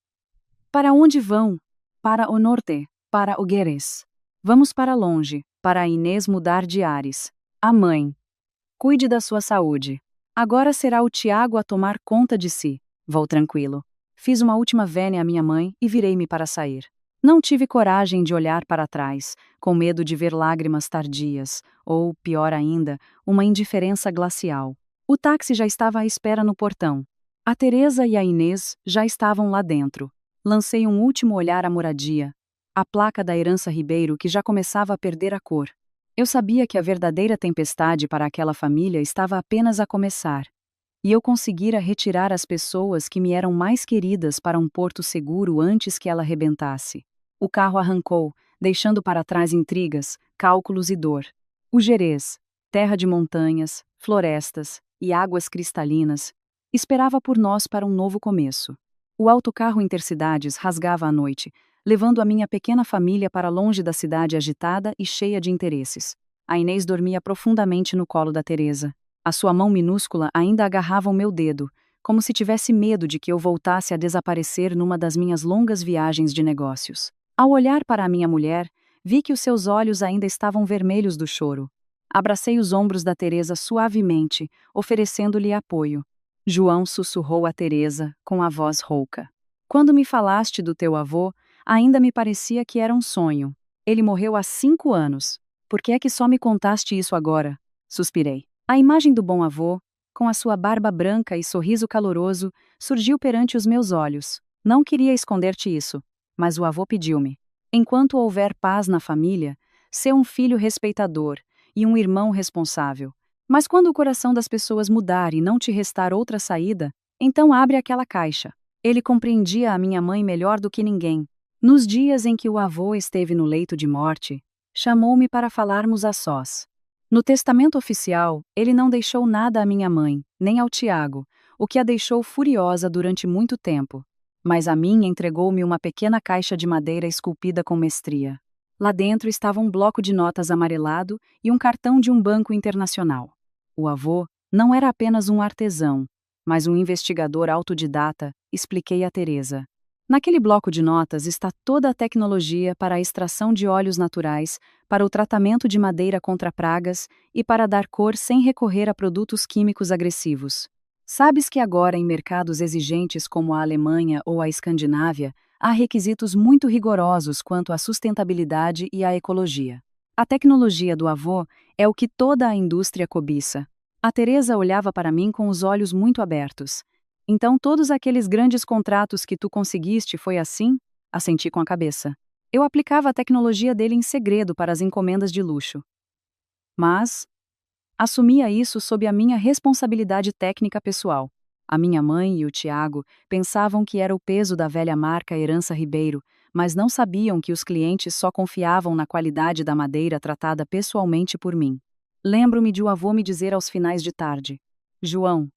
Para onde vão? Para o norte, para o Gueres. Vamos para longe, para a Inês mudar de ares. A mãe. Cuide da sua saúde. Agora será o Tiago a tomar conta de si. Vou tranquilo. Fiz uma última vénia à minha mãe e virei-me para sair. Não tive coragem de olhar para trás, com medo de ver lágrimas tardias, ou, pior ainda, uma indiferença glacial. O táxi já estava à espera no portão. A Teresa e a Inês já estavam lá dentro. Lancei um último olhar à moradia, a placa da Herança Ribeiro que já começava a perder a cor. Eu sabia que a verdadeira tempestade para aquela família estava apenas a começar. E eu conseguira retirar as pessoas que me eram mais queridas para um porto seguro antes que ela rebentasse. O carro arrancou, deixando para trás intrigas, cálculos e dor. O Gerês, terra de montanhas, florestas e águas cristalinas, esperava por nós para um novo começo. O autocarro Intercidades rasgava a noite, levando a minha pequena família para longe da cidade agitada e cheia de interesses. A Inês dormia profundamente no colo da Teresa. A sua mão minúscula ainda agarrava o meu dedo, como se tivesse medo de que eu voltasse a desaparecer numa das minhas longas viagens de negócios. Ao olhar para a minha mulher, vi que os seus olhos ainda estavam vermelhos do choro. Abracei os ombros da Teresa suavemente, oferecendo-lhe apoio. João sussurrou a Teresa, com a voz rouca. Quando me falaste do teu avô, ainda me parecia que era um sonho. Ele morreu há 5 anos. Por que é que só me contaste isso agora? Suspirei. A imagem do bom avô, com a sua barba branca e sorriso caloroso, surgiu perante os meus olhos. Não queria esconder-te isso, mas o avô pediu-me. Enquanto houver paz na família, ser um filho respeitador e um irmão responsável. Mas quando o coração das pessoas mudar e não te restar outra saída, então abre aquela caixa. Ele compreendia a minha mãe melhor do que ninguém. Nos dias em que o avô esteve no leito de morte, chamou-me para falarmos a sós. No testamento oficial, ele não deixou nada à minha mãe, nem ao Tiago, o que a deixou furiosa durante muito tempo. Mas a mim entregou-me uma pequena caixa de madeira esculpida com mestria. Lá dentro estava um bloco de notas amarelado e um cartão de um banco internacional. O avô não era apenas um artesão, mas um investigador autodidata, expliquei a Teresa. Naquele bloco de notas está toda a tecnologia para a extração de óleos naturais, para o tratamento de madeira contra pragas e para dar cor sem recorrer a produtos químicos agressivos. Sabes que agora em mercados exigentes como a Alemanha ou a Escandinávia, há requisitos muito rigorosos quanto à sustentabilidade e à ecologia. A tecnologia do avô é o que toda a indústria cobiça. A Teresa olhava para mim com os olhos muito abertos. Então todos aqueles grandes contratos que tu conseguiste foi assim? Assenti com a cabeça. Eu aplicava a tecnologia dele em segredo para as encomendas de luxo. Mas assumia isso sob a minha responsabilidade técnica pessoal. A minha mãe e o Tiago pensavam que era o peso da velha marca Herança Ribeiro, mas não sabiam que os clientes só confiavam na qualidade da madeira tratada pessoalmente por mim. Lembro-me de o avô me dizer aos finais de tarde: João,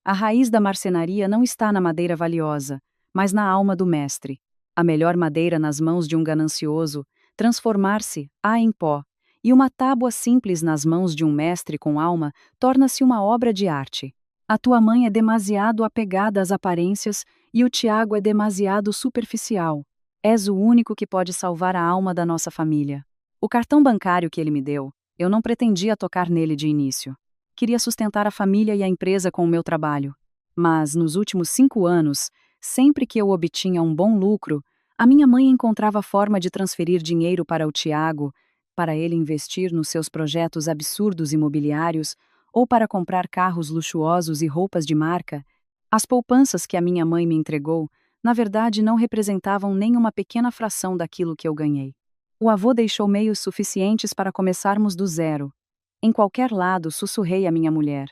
a raiz da marcenaria não está na madeira valiosa, mas na alma do mestre. A melhor madeira nas mãos de um ganancioso, transformar-se-á em pó, e uma tábua simples nas mãos de um mestre com alma torna-se uma obra de arte. A tua mãe é demasiado apegada às aparências e o Tiago é demasiado superficial. És o único que pode salvar a alma da nossa família. O cartão bancário que ele me deu, eu não pretendia tocar nele de início. Queria sustentar a família e a empresa com o meu trabalho. Mas, nos últimos 5 anos, sempre que eu obtinha um bom lucro, a minha mãe encontrava forma de transferir dinheiro para o Tiago, para ele investir nos seus projetos absurdos imobiliários, ou para comprar carros luxuosos e roupas de marca. As poupanças que a minha mãe me entregou na verdade não representavam nem uma pequena fração daquilo que eu ganhei. O avô deixou meios suficientes para começarmos do zero. Em qualquer lado, sussurrei à minha mulher.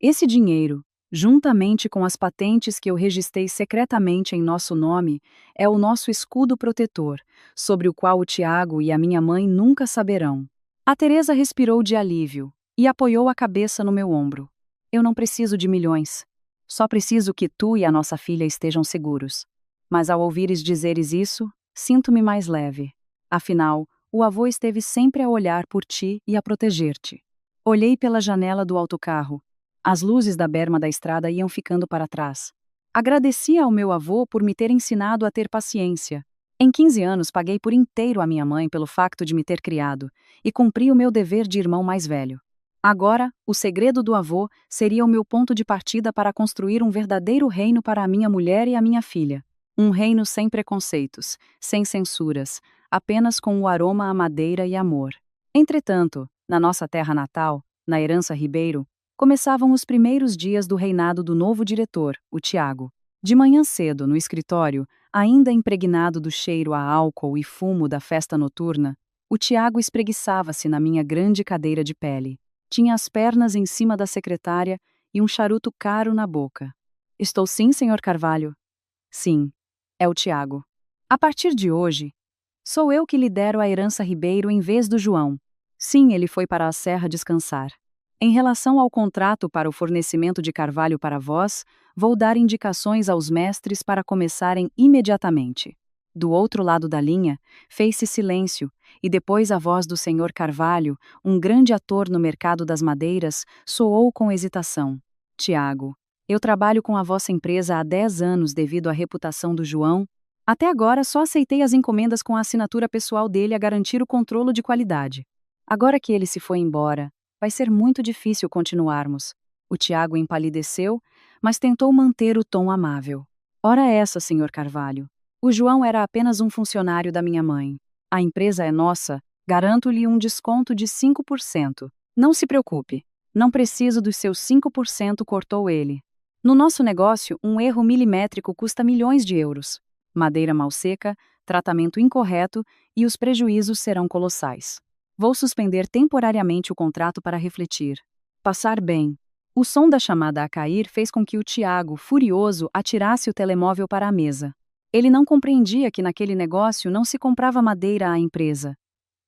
Esse dinheiro, juntamente com as patentes que eu registrei secretamente em nosso nome, é o nosso escudo protetor, sobre o qual o Tiago e a minha mãe nunca saberão. A Teresa respirou de alívio e apoiou a cabeça no meu ombro. Eu não preciso de milhões. Só preciso que tu e a nossa filha estejam seguros. Mas ao ouvires dizeres isso, sinto-me mais leve. Afinal, o avô esteve sempre a olhar por ti e a proteger-te. Olhei pela janela do autocarro. As luzes da berma da estrada iam ficando para trás. Agradeci ao meu avô por me ter ensinado a ter paciência. Em 15 anos paguei por inteiro a minha mãe pelo facto de me ter criado, e cumpri o meu dever de irmão mais velho. Agora, o segredo do avô seria o meu ponto de partida para construir um verdadeiro reino para a minha mulher e a minha filha. Um reino sem preconceitos, sem censuras, apenas com o aroma à madeira e amor. Entretanto, na nossa terra natal, na herança Ribeiro, começavam os primeiros dias do reinado do novo diretor, o Tiago. De manhã cedo, no escritório, ainda impregnado do cheiro a álcool e fumo da festa noturna, o Tiago espreguiçava-se na minha grande cadeira de pele. Tinha as pernas em cima da secretária e um charuto caro na boca. Estou sim, senhor Carvalho? Sim, é o Tiago. A partir de hoje, sou eu que lidero a herança Ribeiro em vez do João. Sim, ele foi para a serra descansar. Em relação ao contrato para o fornecimento de carvalho para vós, vou dar indicações aos mestres para começarem imediatamente. Do outro lado da linha, fez-se silêncio, e depois a voz do senhor Carvalho, um grande ator no mercado das madeiras, soou com hesitação. Tiago, eu trabalho com a vossa empresa há 10 anos devido à reputação do João. Até agora só aceitei as encomendas com a assinatura pessoal dele a garantir o controle de qualidade. Agora que ele se foi embora, vai ser muito difícil continuarmos. O Tiago empalideceu, mas tentou manter o tom amável. Ora essa, senhor Carvalho. O João era apenas um funcionário da minha mãe. A empresa é nossa, garanto-lhe um desconto de 5%. Não se preocupe, não preciso dos seus 5%, cortou ele. No nosso negócio, um erro milimétrico custa milhões de euros. Madeira mal seca, tratamento incorreto e os prejuízos serão colossais. Vou suspender temporariamente o contrato para refletir. Passar bem. O som da chamada a cair fez com que o Tiago, furioso, atirasse o telemóvel para a mesa. Ele não compreendia que naquele negócio não se comprava madeira à empresa.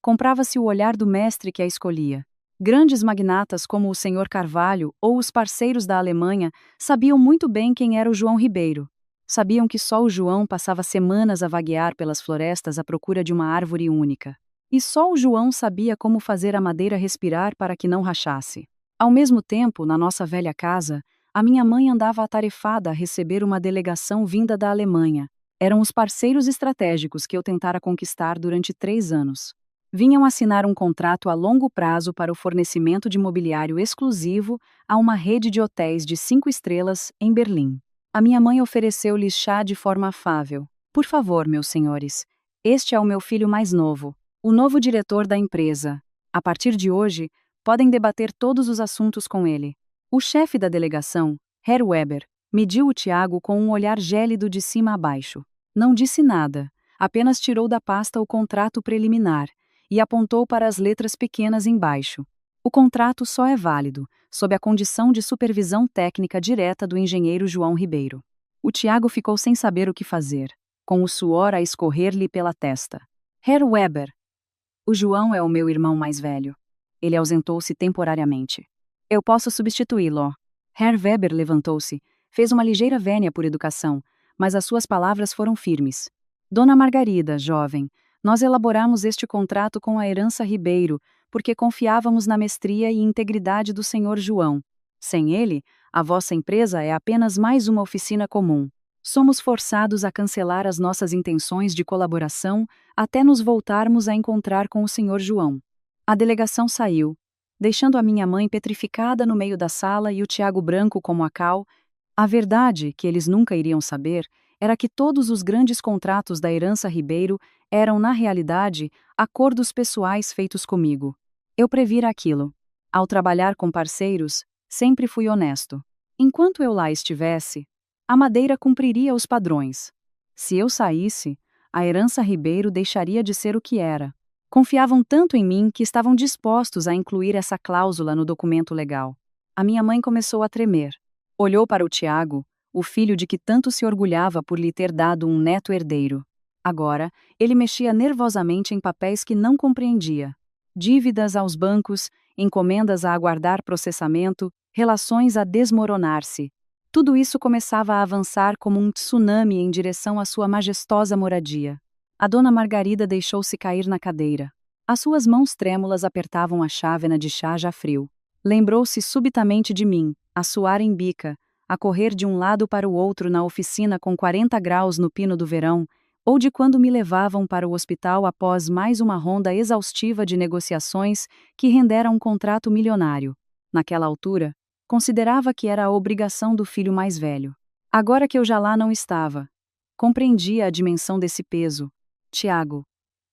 Comprava-se o olhar do mestre que a escolhia. Grandes magnatas como o senhor Carvalho ou os parceiros da Alemanha sabiam muito bem quem era o João Ribeiro. Sabiam que só o João passava semanas a vaguear pelas florestas à procura de uma árvore única. E só o João sabia como fazer a madeira respirar para que não rachasse. Ao mesmo tempo, na nossa velha casa, a minha mãe andava atarefada a receber uma delegação vinda da Alemanha. Eram os parceiros estratégicos que eu tentara conquistar durante 3 anos. Vinham assinar um contrato a longo prazo para o fornecimento de mobiliário exclusivo a uma rede de hotéis de 5 estrelas em Berlim. A minha mãe ofereceu-lhes chá de forma afável. Por favor, meus senhores, este é o meu filho mais novo, o novo diretor da empresa. A partir de hoje, podem debater todos os assuntos com ele. O chefe da delegação, Herr Weber, mediu o Tiago com um olhar gélido de cima a baixo. Não disse nada, apenas tirou da pasta o contrato preliminar e apontou para as letras pequenas embaixo. O contrato só é válido, sob a condição de supervisão técnica direta do engenheiro João Ribeiro. O Tiago ficou sem saber o que fazer, com o suor a escorrer-lhe pela testa. Herr Weber. O João é o meu irmão mais velho. Ele ausentou-se temporariamente. Eu posso substituí-lo. Herr Weber levantou-se, fez uma ligeira vénia por educação, mas as suas palavras foram firmes. Dona Margarida, jovem, nós elaboramos este contrato com a herança Ribeiro, porque confiávamos na mestria e integridade do senhor João. Sem ele, a vossa empresa é apenas mais uma oficina comum. Somos forçados a cancelar as nossas intenções de colaboração até nos voltarmos a encontrar com o senhor João. A delegação saiu, deixando a minha mãe petrificada no meio da sala e o Tiago branco como a cal. A verdade, que eles nunca iriam saber, era que todos os grandes contratos da herança Ribeiro eram, na realidade, acordos pessoais feitos comigo. Eu previra aquilo. Ao trabalhar com parceiros, sempre fui honesto. Enquanto eu lá estivesse, a madeira cumpriria os padrões. Se eu saísse, a herança Ribeiro deixaria de ser o que era. Confiavam tanto em mim que estavam dispostos a incluir essa cláusula no documento legal. A minha mãe começou a tremer. Olhou para o Tiago, o filho de que tanto se orgulhava por lhe ter dado um neto herdeiro. Agora, ele mexia nervosamente em papéis que não compreendia. Dívidas aos bancos, encomendas a aguardar processamento, relações a desmoronar-se. Tudo isso começava a avançar como um tsunami em direção à sua majestosa moradia. A dona Margarida deixou-se cair na cadeira. As suas mãos trêmulas apertavam a chávena de chá já frio. Lembrou-se subitamente de mim, a suar em bica, a correr de um lado para o outro na oficina com 40 graus no pino do verão, ou de quando me levavam para o hospital após mais uma ronda exaustiva de negociações que rendera um contrato milionário. Naquela altura, considerava que era a obrigação do filho mais velho. Agora que eu já lá não estava, compreendia a dimensão desse peso. Tiago,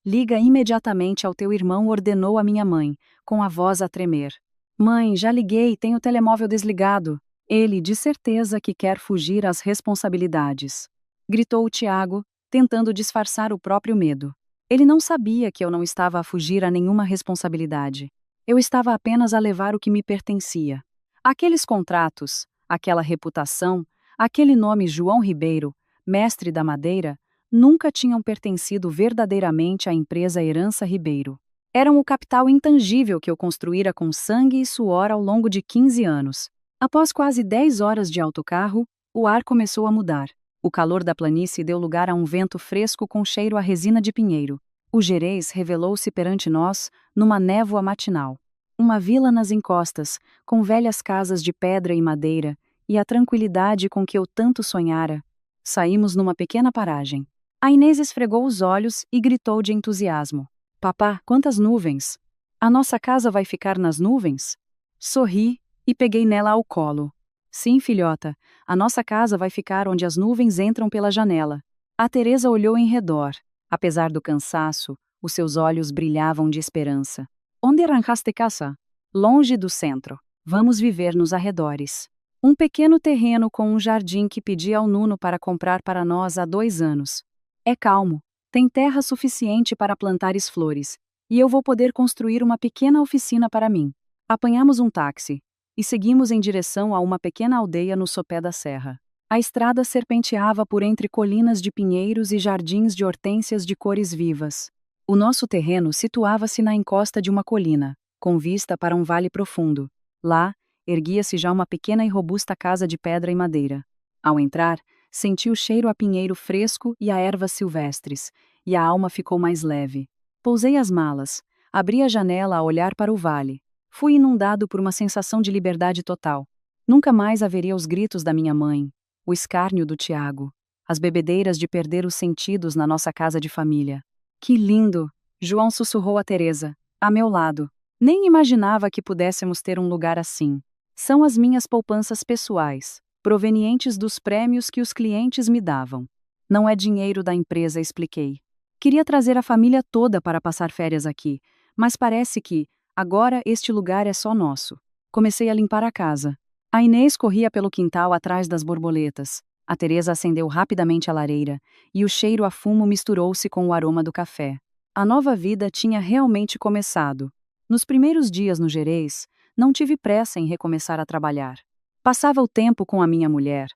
liga imediatamente ao teu irmão, ordenou a minha mãe, com a voz a tremer. Mãe, já liguei, tenho o telemóvel desligado. Ele, de certeza que quer fugir às responsabilidades. Gritou o Tiago, tentando disfarçar o próprio medo. Ele não sabia que eu não estava a fugir a nenhuma responsabilidade. Eu estava apenas a levar o que me pertencia. Aqueles contratos, aquela reputação, aquele nome João Ribeiro, mestre da madeira, nunca tinham pertencido verdadeiramente à empresa Herança Ribeiro. Eram o capital intangível que eu construíra com sangue e suor ao longo de 15 anos. Após quase 10 horas de autocarro, o ar começou a mudar. O calor da planície deu lugar a um vento fresco com cheiro a resina de pinheiro. O Gerês revelou-se perante nós numa névoa matinal. Uma vila nas encostas, com velhas casas de pedra e madeira, e a tranquilidade com que eu tanto sonhara. Saímos numa pequena paragem. A Inês esfregou os olhos e gritou de entusiasmo. Papá, quantas nuvens! A nossa casa vai ficar nas nuvens? Sorri e peguei nela ao colo. Sim, filhota, a nossa casa vai ficar onde as nuvens entram pela janela. A Teresa olhou em redor. Apesar do cansaço, os seus olhos brilhavam de esperança. Onde arrancaste casa? Longe do centro. Vamos viver nos arredores. Um pequeno terreno com um jardim que pedi ao Nuno para comprar para nós há 2 anos. É calmo, tem terra suficiente para plantares flores, e eu vou poder construir uma pequena oficina para mim. Apanhamos um táxi e seguimos em direção a uma pequena aldeia no sopé da serra. A estrada serpenteava por entre colinas de pinheiros e jardins de hortênsias de cores vivas. O nosso terreno situava-se na encosta de uma colina, com vista para um vale profundo. Lá, erguia-se já uma pequena e robusta casa de pedra e madeira. Ao entrar, senti o cheiro a pinheiro fresco e a ervas silvestres, e a alma ficou mais leve. Pousei as malas, abri a janela a olhar para o vale. Fui inundado por uma sensação de liberdade total. Nunca mais haveria os gritos da minha mãe, o escárnio do Tiago, as bebedeiras de perder os sentidos na nossa casa de família. Que lindo! João sussurrou a Teresa, a meu lado. Nem imaginava que pudéssemos ter um lugar assim. São as minhas poupanças pessoais, provenientes dos prêmios que os clientes me davam. Não é dinheiro da empresa, expliquei. Queria trazer a família toda para passar férias aqui, mas parece que, agora este lugar é só nosso. Comecei a limpar a casa. A Inês corria pelo quintal atrás das borboletas. A Teresa acendeu rapidamente a lareira, e o cheiro a fumo misturou-se com o aroma do café. A nova vida tinha realmente começado. Nos primeiros dias no Gerês, não tive pressa em recomeçar a trabalhar. Passava o tempo com a minha mulher,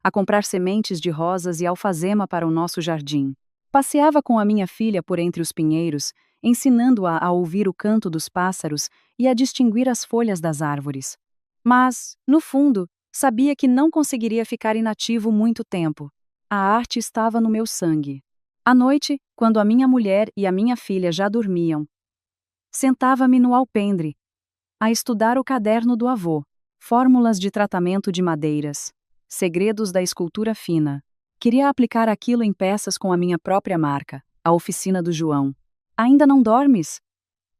a comprar sementes de rosas e alfazema para o nosso jardim. Passeava com a minha filha por entre os pinheiros, ensinando-a a ouvir o canto dos pássaros e a distinguir as folhas das árvores. Mas, no fundo, sabia que não conseguiria ficar inativo muito tempo. A arte estava no meu sangue. À noite, quando a minha mulher e a minha filha já dormiam, sentava-me no alpendre, a estudar o caderno do avô, fórmulas de tratamento de madeiras, segredos da escultura fina. Queria aplicar aquilo em peças com a minha própria marca, a oficina do João. Ainda não dormes?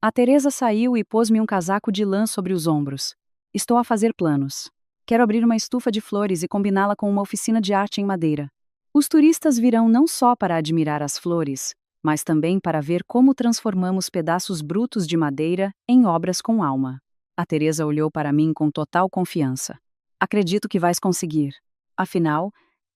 A Teresa saiu e pôs-me um casaco de lã sobre os ombros. Estou a fazer planos. Quero abrir uma estufa de flores e combiná-la com uma oficina de arte em madeira. Os turistas virão não só para admirar as flores, mas também para ver como transformamos pedaços brutos de madeira em obras com alma. A Teresa olhou para mim com total confiança. Acredito que vais conseguir. Afinal,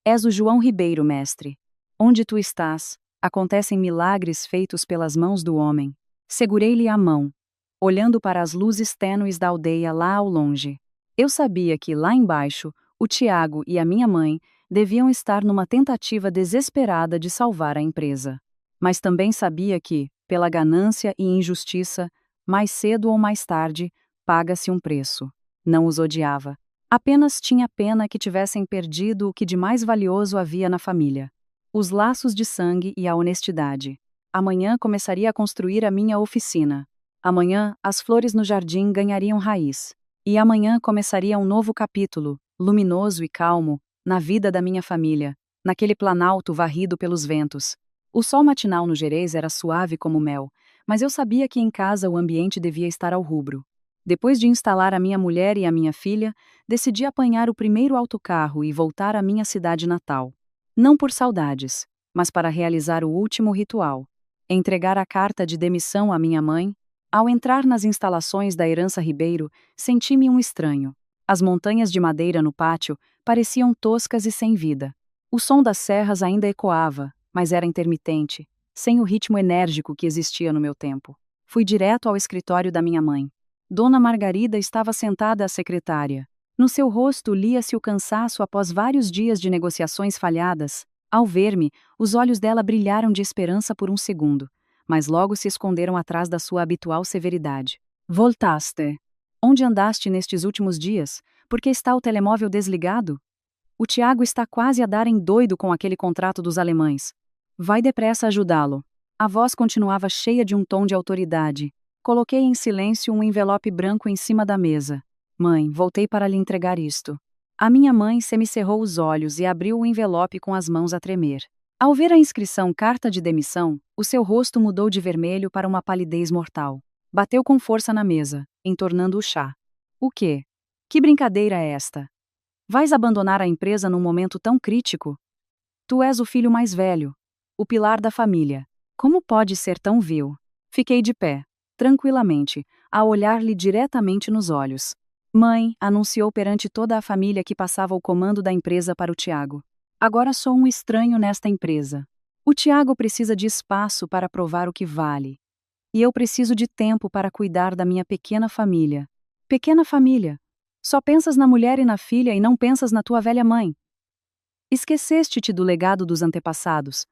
és o João Ribeiro, mestre. Onde tu estás, acontecem milagres feitos pelas mãos do homem. Segurei-lhe a mão, olhando para as luzes tênues da aldeia lá ao longe. Eu sabia que, lá embaixo, o Tiago e a minha mãe deviam estar numa tentativa desesperada de salvar a empresa. Mas também sabia que, pela ganância e injustiça, mais cedo ou mais tarde, paga-se um preço. Não os odiava. Apenas tinha pena que tivessem perdido o que de mais valioso havia na família: os laços de sangue e a honestidade. Amanhã começaria a construir a minha oficina. Amanhã, as flores no jardim ganhariam raiz. E amanhã começaria um novo capítulo, luminoso e calmo, na vida da minha família, naquele planalto varrido pelos ventos. O sol matinal no Gerês era suave como mel, mas eu sabia que em casa o ambiente devia estar ao rubro. Depois de instalar a minha mulher e a minha filha, decidi apanhar o primeiro autocarro e voltar à minha cidade natal. Não por saudades, mas para realizar o último ritual: entregar a carta de demissão à minha mãe. Ao entrar nas instalações da Herança Ribeiro, senti-me um estranho. As montanhas de madeira no pátio pareciam toscas e sem vida. O som das serras ainda ecoava, mas era intermitente, sem o ritmo enérgico que existia no meu tempo. Fui direto ao escritório da minha mãe. Dona Margarida estava sentada à secretária. No seu rosto lia-se o cansaço após vários dias de negociações falhadas. Ao ver-me, os olhos dela brilharam de esperança por um segundo, mas logo se esconderam atrás da sua habitual severidade. Voltaste. Onde andaste nestes últimos dias? Por que está o telemóvel desligado? O Tiago está quase a dar em doido com aquele contrato dos alemães. Vai depressa ajudá-lo. A voz continuava cheia de um tom de autoridade. Coloquei em silêncio um envelope branco em cima da mesa. Mãe, voltei para lhe entregar isto. A minha mãe semicerrou os olhos e abriu o envelope com as mãos a tremer. Ao ver a inscrição Carta de Demissão, o seu rosto mudou de vermelho para uma palidez mortal. Bateu com força na mesa, entornando o chá. O quê? Que brincadeira é esta? Vais abandonar a empresa num momento tão crítico? Tu és o filho mais velho, o pilar da família. Como pode ser tão vil? Fiquei de pé, tranquilamente, a olhar-lhe diretamente nos olhos. Mãe, anunciou perante toda a família que passava o comando da empresa para o Tiago. Agora sou um estranho nesta empresa. O Tiago precisa de espaço para provar o que vale. E eu preciso de tempo para cuidar da minha pequena família. Pequena família? Só pensas na mulher e na filha e não pensas na tua velha mãe. Esqueceste-te do legado dos antepassados,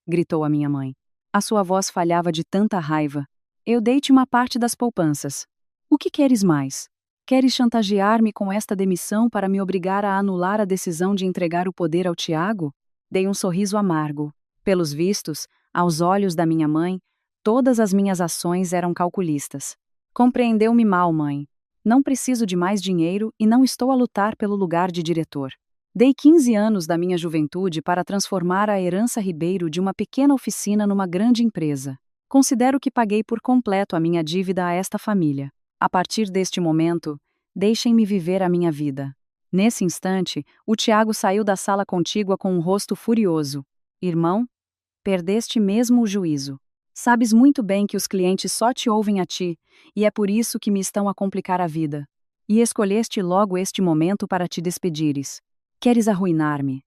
gritou a minha mãe. A sua voz falhava de tanta raiva. Eu dei-te uma parte das poupanças. O que queres mais? Queres chantagear-me com esta demissão para me obrigar a anular a decisão de entregar o poder ao Tiago? Dei um sorriso amargo. Pelos vistos, aos olhos da minha mãe, todas as minhas ações eram calculistas. Compreendeu-me mal, mãe. Não preciso de mais dinheiro e não estou a lutar pelo lugar de diretor. Dei 15 anos da minha juventude para transformar a Herança Ribeiro de uma pequena oficina numa grande empresa. Considero que paguei por completo a minha dívida a esta família. A partir deste momento, deixem-me viver a minha vida. Nesse instante, o Tiago saiu da sala contígua com um rosto furioso. Irmão, perdeste mesmo o juízo. Sabes muito bem que os clientes só te ouvem a ti, e é por isso que me estão a complicar a vida. E escolheste logo este momento para te despedires. Queres arruinar-me?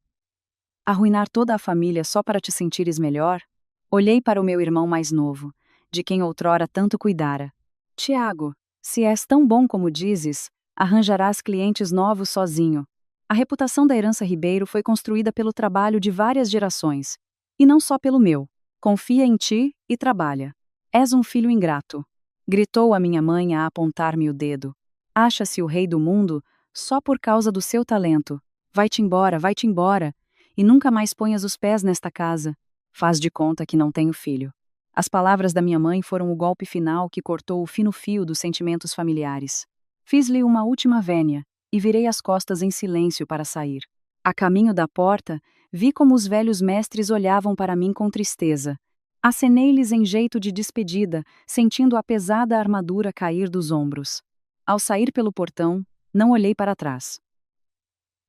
Arruinar toda a família só para te sentires melhor? Olhei para o meu irmão mais novo, de quem outrora tanto cuidara. Tiago, se és tão bom como dizes, arranjarás clientes novos sozinho. A reputação da Herança Ribeiro foi construída pelo trabalho de várias gerações, e não só pelo meu. Confia em ti e trabalha. És um filho ingrato. Gritou a minha mãe a apontar-me o dedo. Acha-se o rei do mundo só por causa do seu talento. Vai-te embora, e nunca mais ponhas os pés nesta casa. Faz de conta que não tenho filho. As palavras da minha mãe foram o golpe final que cortou o fino fio dos sentimentos familiares. Fiz-lhe uma última vénia e virei as costas em silêncio para sair. A caminho da porta, vi como os velhos mestres olhavam para mim com tristeza. Acenei-lhes em jeito de despedida, sentindo a pesada armadura cair dos ombros. Ao sair pelo portão, não olhei para trás.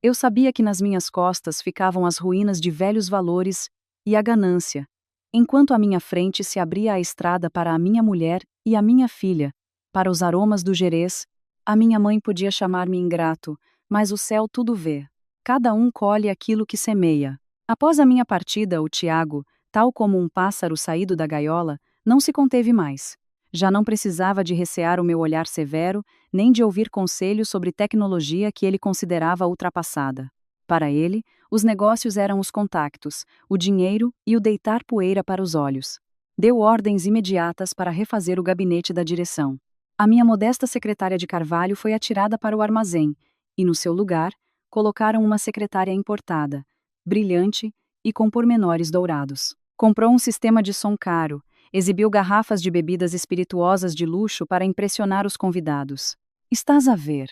Eu sabia que nas minhas costas ficavam as ruínas de velhos valores e a ganância, enquanto à minha frente se abria a estrada para a minha mulher e a minha filha, para os aromas do Gerês. A minha mãe podia chamar-me ingrato, mas o céu tudo vê. Cada um colhe aquilo que semeia. Após a minha partida, o Tiago, tal como um pássaro saído da gaiola, não se conteve mais. Já não precisava de recear o meu olhar severo, nem de ouvir conselhos sobre tecnologia que ele considerava ultrapassada. Para ele, os negócios eram os contactos, o dinheiro e o deitar poeira para os olhos. Deu ordens imediatas para refazer o gabinete da direção. A minha modesta secretária de Carvalho foi atirada para o armazém, e no seu lugar, colocaram uma secretária importada, brilhante e com pormenores dourados. Comprou um sistema de som caro, exibiu garrafas de bebidas espirituosas de luxo para impressionar os convidados. Estás a ver?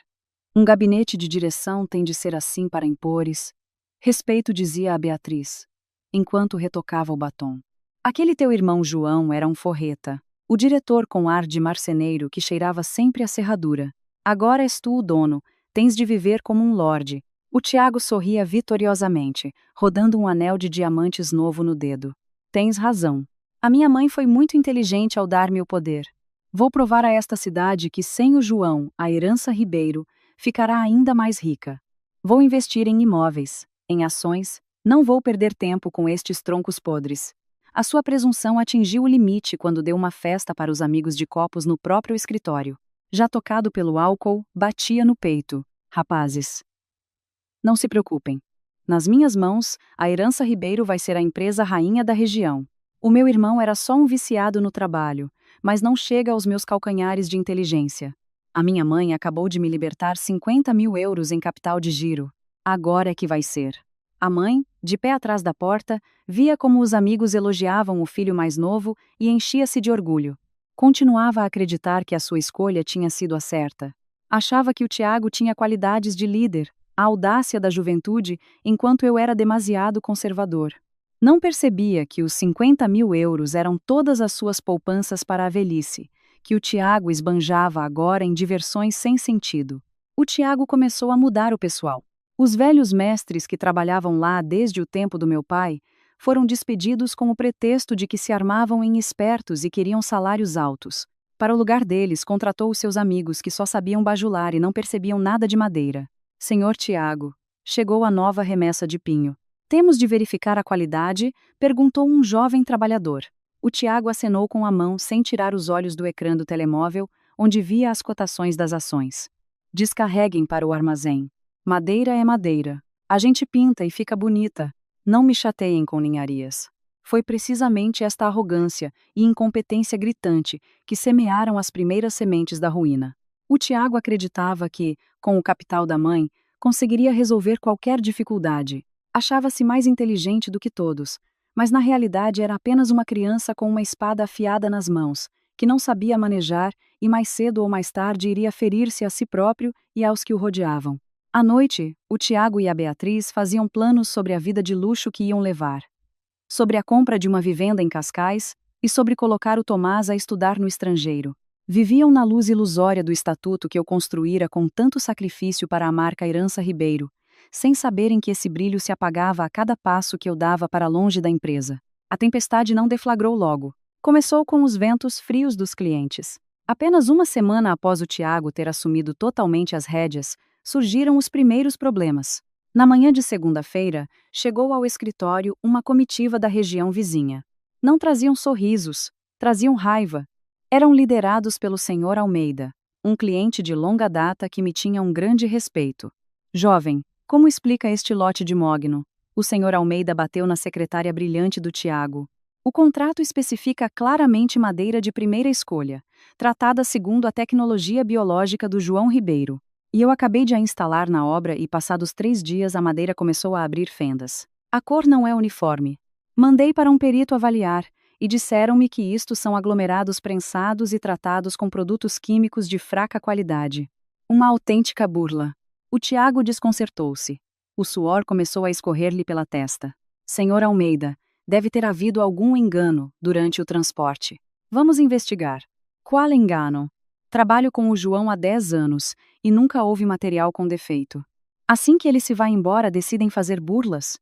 Um gabinete de direção tem de ser assim para impores. Respeito, dizia a Beatriz, enquanto retocava o batom. Aquele teu irmão João era um forreta, o diretor com ar de marceneiro que cheirava sempre a serradura. Agora és tu o dono, tens de viver como um lorde. O Tiago sorria vitoriosamente, rodando um anel de diamantes novo no dedo. Tens razão. A minha mãe foi muito inteligente ao dar-me o poder. Vou provar a esta cidade que sem o João, a herança Ribeiro, ficará ainda mais rica. Vou investir em imóveis, em ações, não vou perder tempo com estes troncos podres. A sua presunção atingiu o limite quando deu uma festa para os amigos de copos no próprio escritório. Já tocado pelo álcool, batia no peito. Rapazes, não se preocupem. Nas minhas mãos, a herança Ribeiro vai ser a empresa rainha da região. O meu irmão era só um viciado no trabalho, mas não chega aos meus calcanhares de inteligência. A minha mãe acabou de me libertar 50 mil euros em capital de giro. Agora é que vai ser. A mãe, de pé atrás da porta, via como os amigos elogiavam o filho mais novo e enchia-se de orgulho. Continuava a acreditar que a sua escolha tinha sido a certa. Achava que o Tiago tinha qualidades de líder, a audácia da juventude, enquanto eu era demasiado conservador. Não percebia que os 50 mil euros eram todas as suas poupanças para a velhice, que o Tiago esbanjava agora em diversões sem sentido. O Tiago começou a mudar o pessoal. Os velhos mestres que trabalhavam lá desde o tempo do meu pai foram despedidos com o pretexto de que se armavam em espertos e queriam salários altos. Para o lugar deles, contratou os seus amigos que só sabiam bajular e não percebiam nada de madeira. Senhor Tiago, chegou a nova remessa de pinho. Temos de verificar a qualidade? Perguntou um jovem trabalhador. O Tiago acenou com a mão sem tirar os olhos do ecrã do telemóvel, onde via as cotações das ações. Descarreguem para o armazém. Madeira é madeira. A gente pinta e fica bonita. Não me chateiem com ninharias. Foi precisamente esta arrogância e incompetência gritante que semearam as primeiras sementes da ruína. O Tiago acreditava que, com o capital da mãe, conseguiria resolver qualquer dificuldade. Achava-se mais inteligente do que todos, mas na realidade era apenas uma criança com uma espada afiada nas mãos, que não sabia manejar e mais cedo ou mais tarde iria ferir-se a si próprio e aos que o rodeavam. À noite, o Tiago e a Beatriz faziam planos sobre a vida de luxo que iam levar, sobre a compra de uma vivenda em Cascais e sobre colocar o Tomás a estudar no estrangeiro. Viviam na luz ilusória do estatuto que eu construíra com tanto sacrifício para a marca Herança Ribeiro, sem saberem que esse brilho se apagava a cada passo que eu dava para longe da empresa. A tempestade não deflagrou logo. Começou com os ventos frios dos clientes. Apenas uma semana após o Tiago ter assumido totalmente as rédeas, surgiram os primeiros problemas. Na manhã de segunda-feira, chegou ao escritório uma comitiva da região vizinha. Não traziam sorrisos, traziam raiva. Eram liderados pelo senhor Almeida, um cliente de longa data que me tinha um grande respeito. Jovem, como explica este lote de mogno? O senhor Almeida bateu na secretária brilhante do Tiago. O contrato especifica claramente madeira de primeira escolha, tratada segundo a tecnologia biológica do João Ribeiro. E eu acabei de a instalar na obra e passados 3 dias a madeira começou a abrir fendas. A cor não é uniforme. Mandei para um perito avaliar, e disseram-me que isto são aglomerados prensados e tratados com produtos químicos de fraca qualidade. Uma autêntica burla. O Tiago desconcertou-se. O suor começou a escorrer-lhe pela testa. Senhor Almeida, deve ter havido algum engano durante o transporte. Vamos investigar. Qual engano? Trabalho com o João há 10 anos, e nunca houve material com defeito. Assim que ele se vai embora, decidem fazer burlas?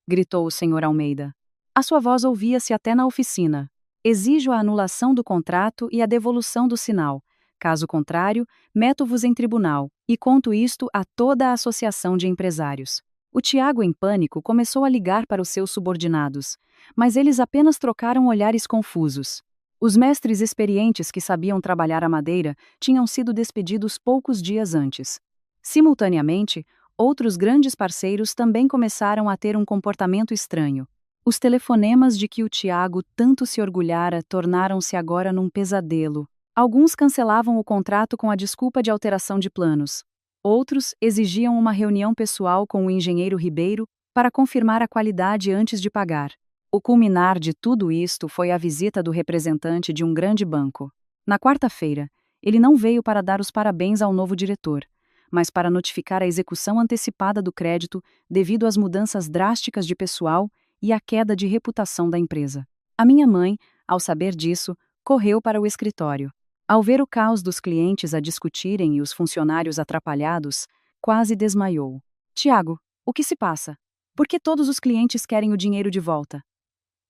Gritou o senhor Almeida. A sua voz ouvia-se até na oficina. Exijo a anulação do contrato e a devolução do sinal. Caso contrário, meto-vos em tribunal, e conto isto a toda a associação de empresários. O Tiago, em pânico, começou a ligar para os seus subordinados, mas eles apenas trocaram olhares confusos. Os mestres experientes que sabiam trabalhar a madeira tinham sido despedidos poucos dias antes. Simultaneamente, outros grandes parceiros também começaram a ter um comportamento estranho. Os telefonemas de que o Tiago tanto se orgulhara tornaram-se agora num pesadelo. Alguns cancelavam o contrato com a desculpa de alteração de planos. Outros exigiam uma reunião pessoal com o engenheiro Ribeiro para confirmar a qualidade antes de pagar. O culminar de tudo isto foi a visita do representante de um grande banco. Na quarta-feira, ele não veio para dar os parabéns ao novo diretor, mas para notificar a execução antecipada do crédito devido às mudanças drásticas de pessoal e à queda de reputação da empresa. A minha mãe, ao saber disso, correu para o escritório. Ao ver o caos dos clientes a discutirem e os funcionários atrapalhados, quase desmaiou. Tiago, o que se passa? Por que todos os clientes querem o dinheiro de volta?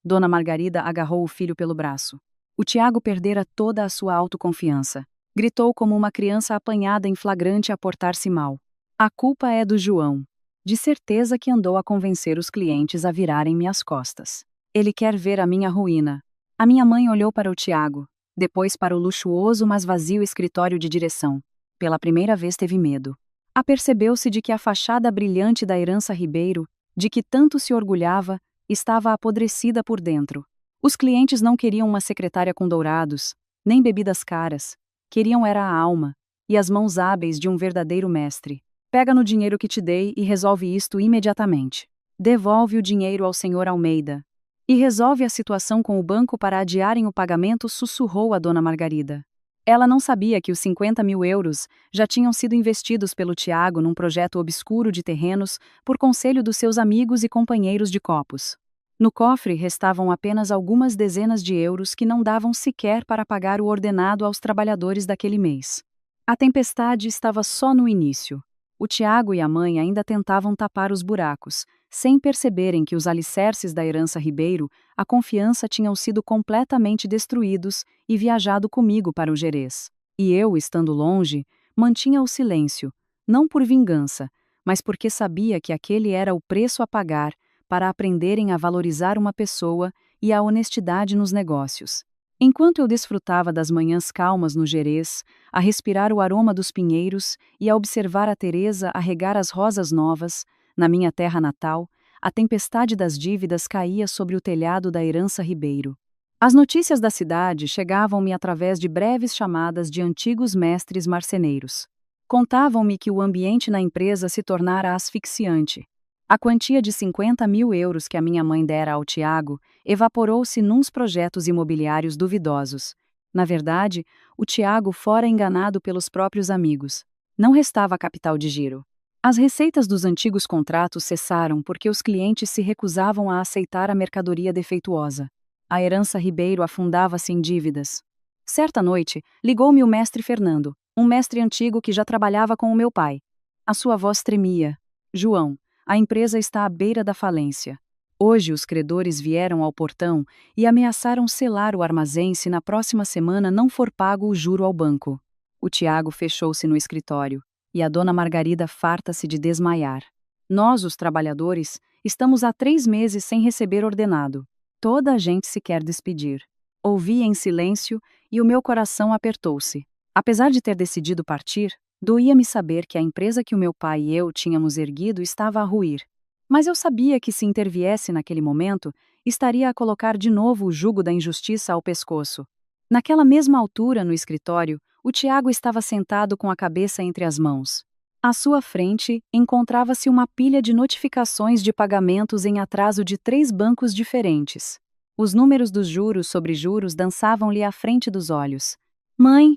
Dona Margarida agarrou o filho pelo braço. O Tiago perdera toda a sua autoconfiança. Gritou como uma criança apanhada em flagrante a portar-se mal. A culpa é do João. De certeza que andou a convencer os clientes a virarem-me as costas. Ele quer ver a minha ruína. A minha mãe olhou para o Tiago, depois para o luxuoso mas vazio escritório de direção. Pela primeira vez teve medo. Apercebeu-se de que a fachada brilhante da herança Ribeiro, de que tanto se orgulhava, estava apodrecida por dentro. Os clientes não queriam uma secretária com dourados, nem bebidas caras. Queriam era a alma, e as mãos hábeis de um verdadeiro mestre. Pega no dinheiro que te dei e resolve isto imediatamente. Devolve o dinheiro ao senhor Almeida. E resolve a situação com o banco para adiarem o pagamento, sussurrou a dona Margarida. Ela não sabia que os 50.000 euros já tinham sido investidos pelo Tiago num projeto obscuro de terrenos por conselho dos seus amigos e companheiros de copos. No cofre restavam apenas algumas dezenas de euros que não davam sequer para pagar o ordenado aos trabalhadores daquele mês. A tempestade estava só no início. O Tiago e a mãe ainda tentavam tapar os buracos, sem perceberem que os alicerces da herança Ribeiro, a confiança, tinham sido completamente destruídos e viajado comigo para o Gerês. E eu, estando longe, mantinha o silêncio, não por vingança, mas porque sabia que aquele era o preço a pagar para aprenderem a valorizar uma pessoa e a honestidade nos negócios. Enquanto eu desfrutava das manhãs calmas no Gerês, a respirar o aroma dos pinheiros e a observar a Teresa a regar as rosas novas, na minha terra natal, a tempestade das dívidas caía sobre o telhado da herança Ribeiro. As notícias da cidade chegavam-me através de breves chamadas de antigos mestres marceneiros. Contavam-me que o ambiente na empresa se tornara asfixiante. A quantia de 50.000 euros que a minha mãe dera ao Tiago evaporou-se nuns projetos imobiliários duvidosos. Na verdade, o Tiago fora enganado pelos próprios amigos. Não restava capital de giro. As receitas dos antigos contratos cessaram porque os clientes se recusavam a aceitar a mercadoria defeituosa. A herança Ribeiro afundava-se em dívidas. Certa noite, ligou-me o mestre Fernando, um mestre antigo que já trabalhava com o meu pai. A sua voz tremia. João, a empresa está à beira da falência. Hoje os credores vieram ao portão e ameaçaram selar o armazém se na próxima semana não for pago o juro ao banco. O Tiago fechou-se no escritório, e a dona Margarida farta-se de desmaiar. Nós, os trabalhadores, estamos há 3 meses sem receber ordenado. Toda a gente se quer despedir. Ouvi em silêncio e o meu coração apertou-se. Apesar de ter decidido partir, doía-me saber que a empresa que o meu pai e eu tínhamos erguido estava a ruir. Mas eu sabia que se interviesse naquele momento, estaria a colocar de novo o jugo da injustiça ao pescoço. Naquela mesma altura, no escritório, o Tiago estava sentado com a cabeça entre as mãos. À sua frente, encontrava-se uma pilha de notificações de pagamentos em atraso de 3 bancos diferentes. Os números dos juros sobre juros dançavam-lhe à frente dos olhos. Mãe,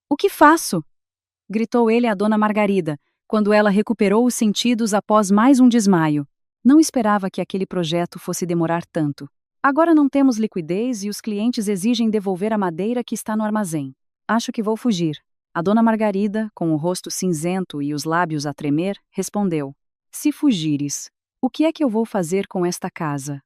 o que faço? Gritou ele à dona Margarida, quando ela recuperou os sentidos após mais um desmaio. Não esperava que aquele projeto fosse demorar tanto. Agora não temos liquidez e os clientes exigem devolver a madeira que está no armazém. Acho que vou fugir. A dona Margarida, com o rosto cinzento e os lábios a tremer, respondeu: Se fugires, o que é que eu vou fazer com esta casa?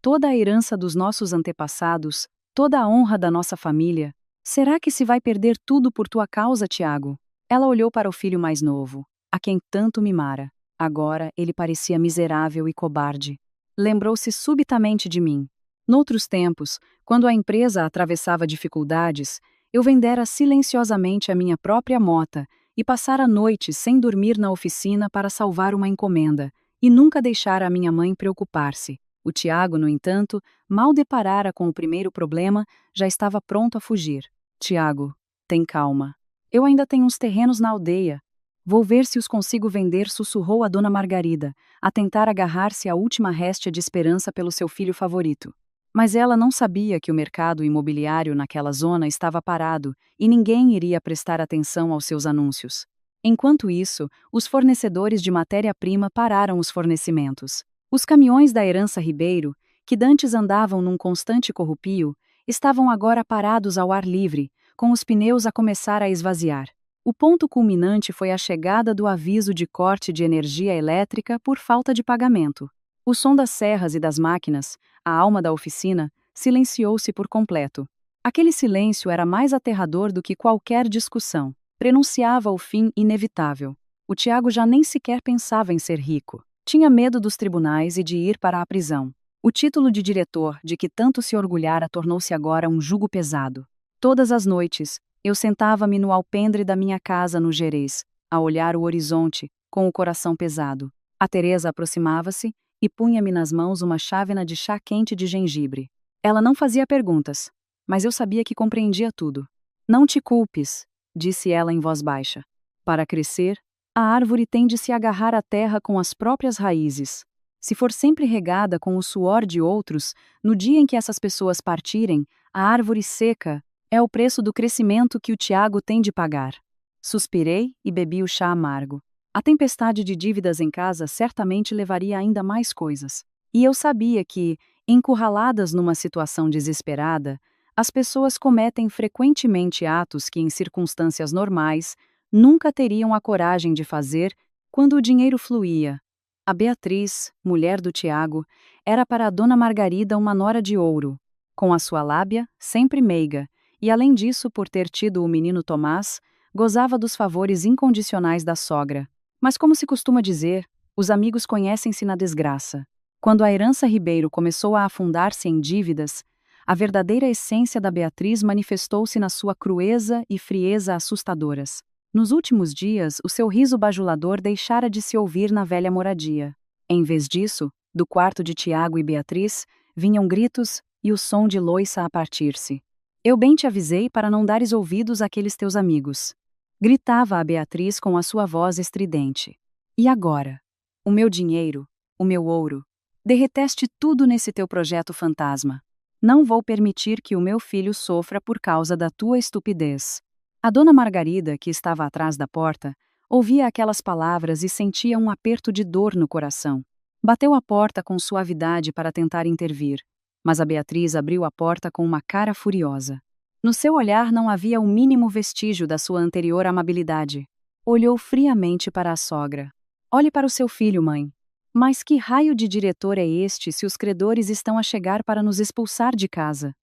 Toda a herança dos nossos antepassados, toda a honra da nossa família. Será que se vai perder tudo por tua causa, Tiago? Ela olhou para o filho mais novo, a quem tanto mimara. Agora ele parecia miserável e cobarde. Lembrou-se subitamente de mim. Noutros tempos, quando a empresa atravessava dificuldades, eu vendera silenciosamente a minha própria mota e passara noites sem dormir na oficina para salvar uma encomenda, e nunca deixara a minha mãe preocupar-se. O Tiago, no entanto, mal deparara com o primeiro problema, já estava pronto a fugir. Tiago, tem calma. Eu ainda tenho uns terrenos na aldeia. Vou ver se os consigo vender, sussurrou a dona Margarida, a tentar agarrar-se à última réstia de esperança pelo seu filho favorito. Mas ela não sabia que o mercado imobiliário naquela zona estava parado e ninguém iria prestar atenção aos seus anúncios. Enquanto isso, os fornecedores de matéria-prima pararam os fornecimentos. Os caminhões da Herança Ribeiro, que dantes andavam num constante corrupio, estavam agora parados ao ar livre, com os pneus a começar a esvaziar. O ponto culminante foi a chegada do aviso de corte de energia elétrica por falta de pagamento. O som das serras e das máquinas, a alma da oficina, silenciou-se por completo. Aquele silêncio era mais aterrador do que qualquer discussão. Prenunciava o fim inevitável. O Tiago já nem sequer pensava em ser rico. Tinha medo dos tribunais e de ir para a prisão. O título de diretor, de que tanto se orgulhara, tornou-se agora um jugo pesado. Todas as noites, eu sentava-me no alpendre da minha casa no Gerês, a olhar o horizonte, com o coração pesado. A Teresa aproximava-se e punha-me nas mãos uma chávena de chá quente de gengibre. Ela não fazia perguntas, mas eu sabia que compreendia tudo. Não te culpes, disse ela em voz baixa. Para crescer, a árvore tem de se agarrar à terra com as próprias raízes. Se for sempre regada com o suor de outros, no dia em que essas pessoas partirem, a árvore seca é o preço do crescimento que o Tiago tem de pagar. Suspirei e bebi o chá amargo. A tempestade de dívidas em casa certamente levaria ainda mais coisas. E eu sabia que, encurraladas numa situação desesperada, as pessoas cometem frequentemente atos que, em circunstâncias normais, nunca teriam a coragem de fazer quando o dinheiro fluía. A Beatriz, mulher do Tiago, era para a dona Margarida uma nora de ouro, com a sua lábia sempre meiga, e além disso, por ter tido o menino Tomás, gozava dos favores incondicionais da sogra. Mas como se costuma dizer, os amigos conhecem-se na desgraça. Quando a Herança Ribeiro começou a afundar-se em dívidas, a verdadeira essência da Beatriz manifestou-se na sua crueza e frieza assustadoras. Nos últimos dias, o seu riso bajulador deixara de se ouvir na velha moradia. Em vez disso, do quarto de Tiago e Beatriz, vinham gritos e o som de louça a partir-se. Eu bem te avisei para não dares ouvidos àqueles teus amigos. Gritava a Beatriz com a sua voz estridente. E agora? O meu dinheiro, o meu ouro. Derreteste tudo nesse teu projeto fantasma. Não vou permitir que o meu filho sofra por causa da tua estupidez. A dona Margarida, que estava atrás da porta, ouvia aquelas palavras e sentia um aperto de dor no coração. Bateu a porta com suavidade para tentar intervir, mas a Beatriz abriu a porta com uma cara furiosa. No seu olhar não havia o mínimo vestígio da sua anterior amabilidade. Olhou friamente para a sogra. Olhe para o seu filho, mãe. Mas que raio de diretor é este se os credores estão a chegar para nos expulsar de casa?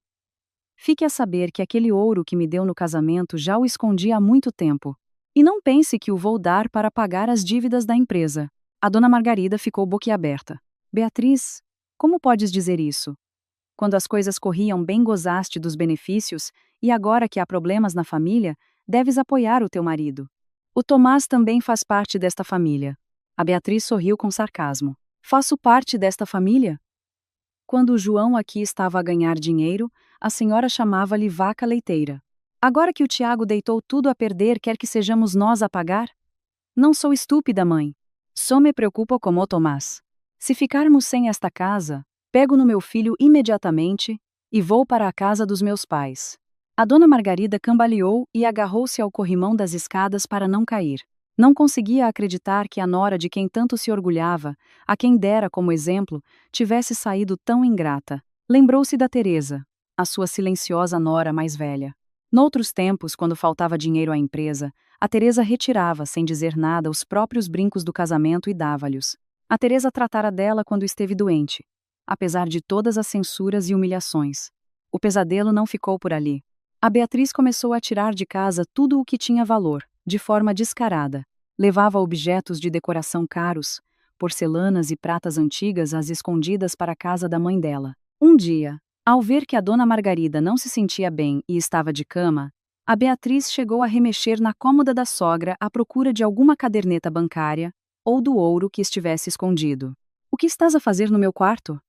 Fique a saber que aquele ouro que me deu no casamento já o escondi há muito tempo. E não pense que o vou dar para pagar as dívidas da empresa. A dona Margarida ficou boquiaberta. Beatriz, como podes dizer isso? Quando as coisas corriam bem gozaste dos benefícios, e agora que há problemas na família, deves apoiar o teu marido. O Tomás também faz parte desta família. A Beatriz sorriu com sarcasmo. Faço parte desta família? Quando o João aqui estava a ganhar dinheiro, a senhora chamava-lhe vaca leiteira. Agora que o Tiago deitou tudo a perder, quer que sejamos nós a pagar? Não sou estúpida, mãe. Só me preocupo com o Tomás. Se ficarmos sem esta casa, pego no meu filho imediatamente e vou para a casa dos meus pais. A dona Margarida cambaleou e agarrou-se ao corrimão das escadas para não cair. Não conseguia acreditar que a nora de quem tanto se orgulhava, a quem dera como exemplo, tivesse saído tão ingrata. Lembrou-se da Teresa, a sua silenciosa nora mais velha. Noutros tempos, quando faltava dinheiro à empresa, a Teresa retirava, sem dizer nada, os próprios brincos do casamento e dava-lhes. A Teresa tratara dela quando esteve doente, apesar de todas as censuras e humilhações. O pesadelo não ficou por ali. A Beatriz começou a tirar de casa tudo o que tinha valor, de forma descarada. Levava objetos de decoração caros, porcelanas e pratas antigas às escondidas para a casa da mãe dela. Um dia, ao ver que a dona Margarida não se sentia bem e estava de cama, a Beatriz chegou a remexer na cômoda da sogra à procura de alguma caderneta bancária ou do ouro que estivesse escondido. "O que estás a fazer no meu quarto?"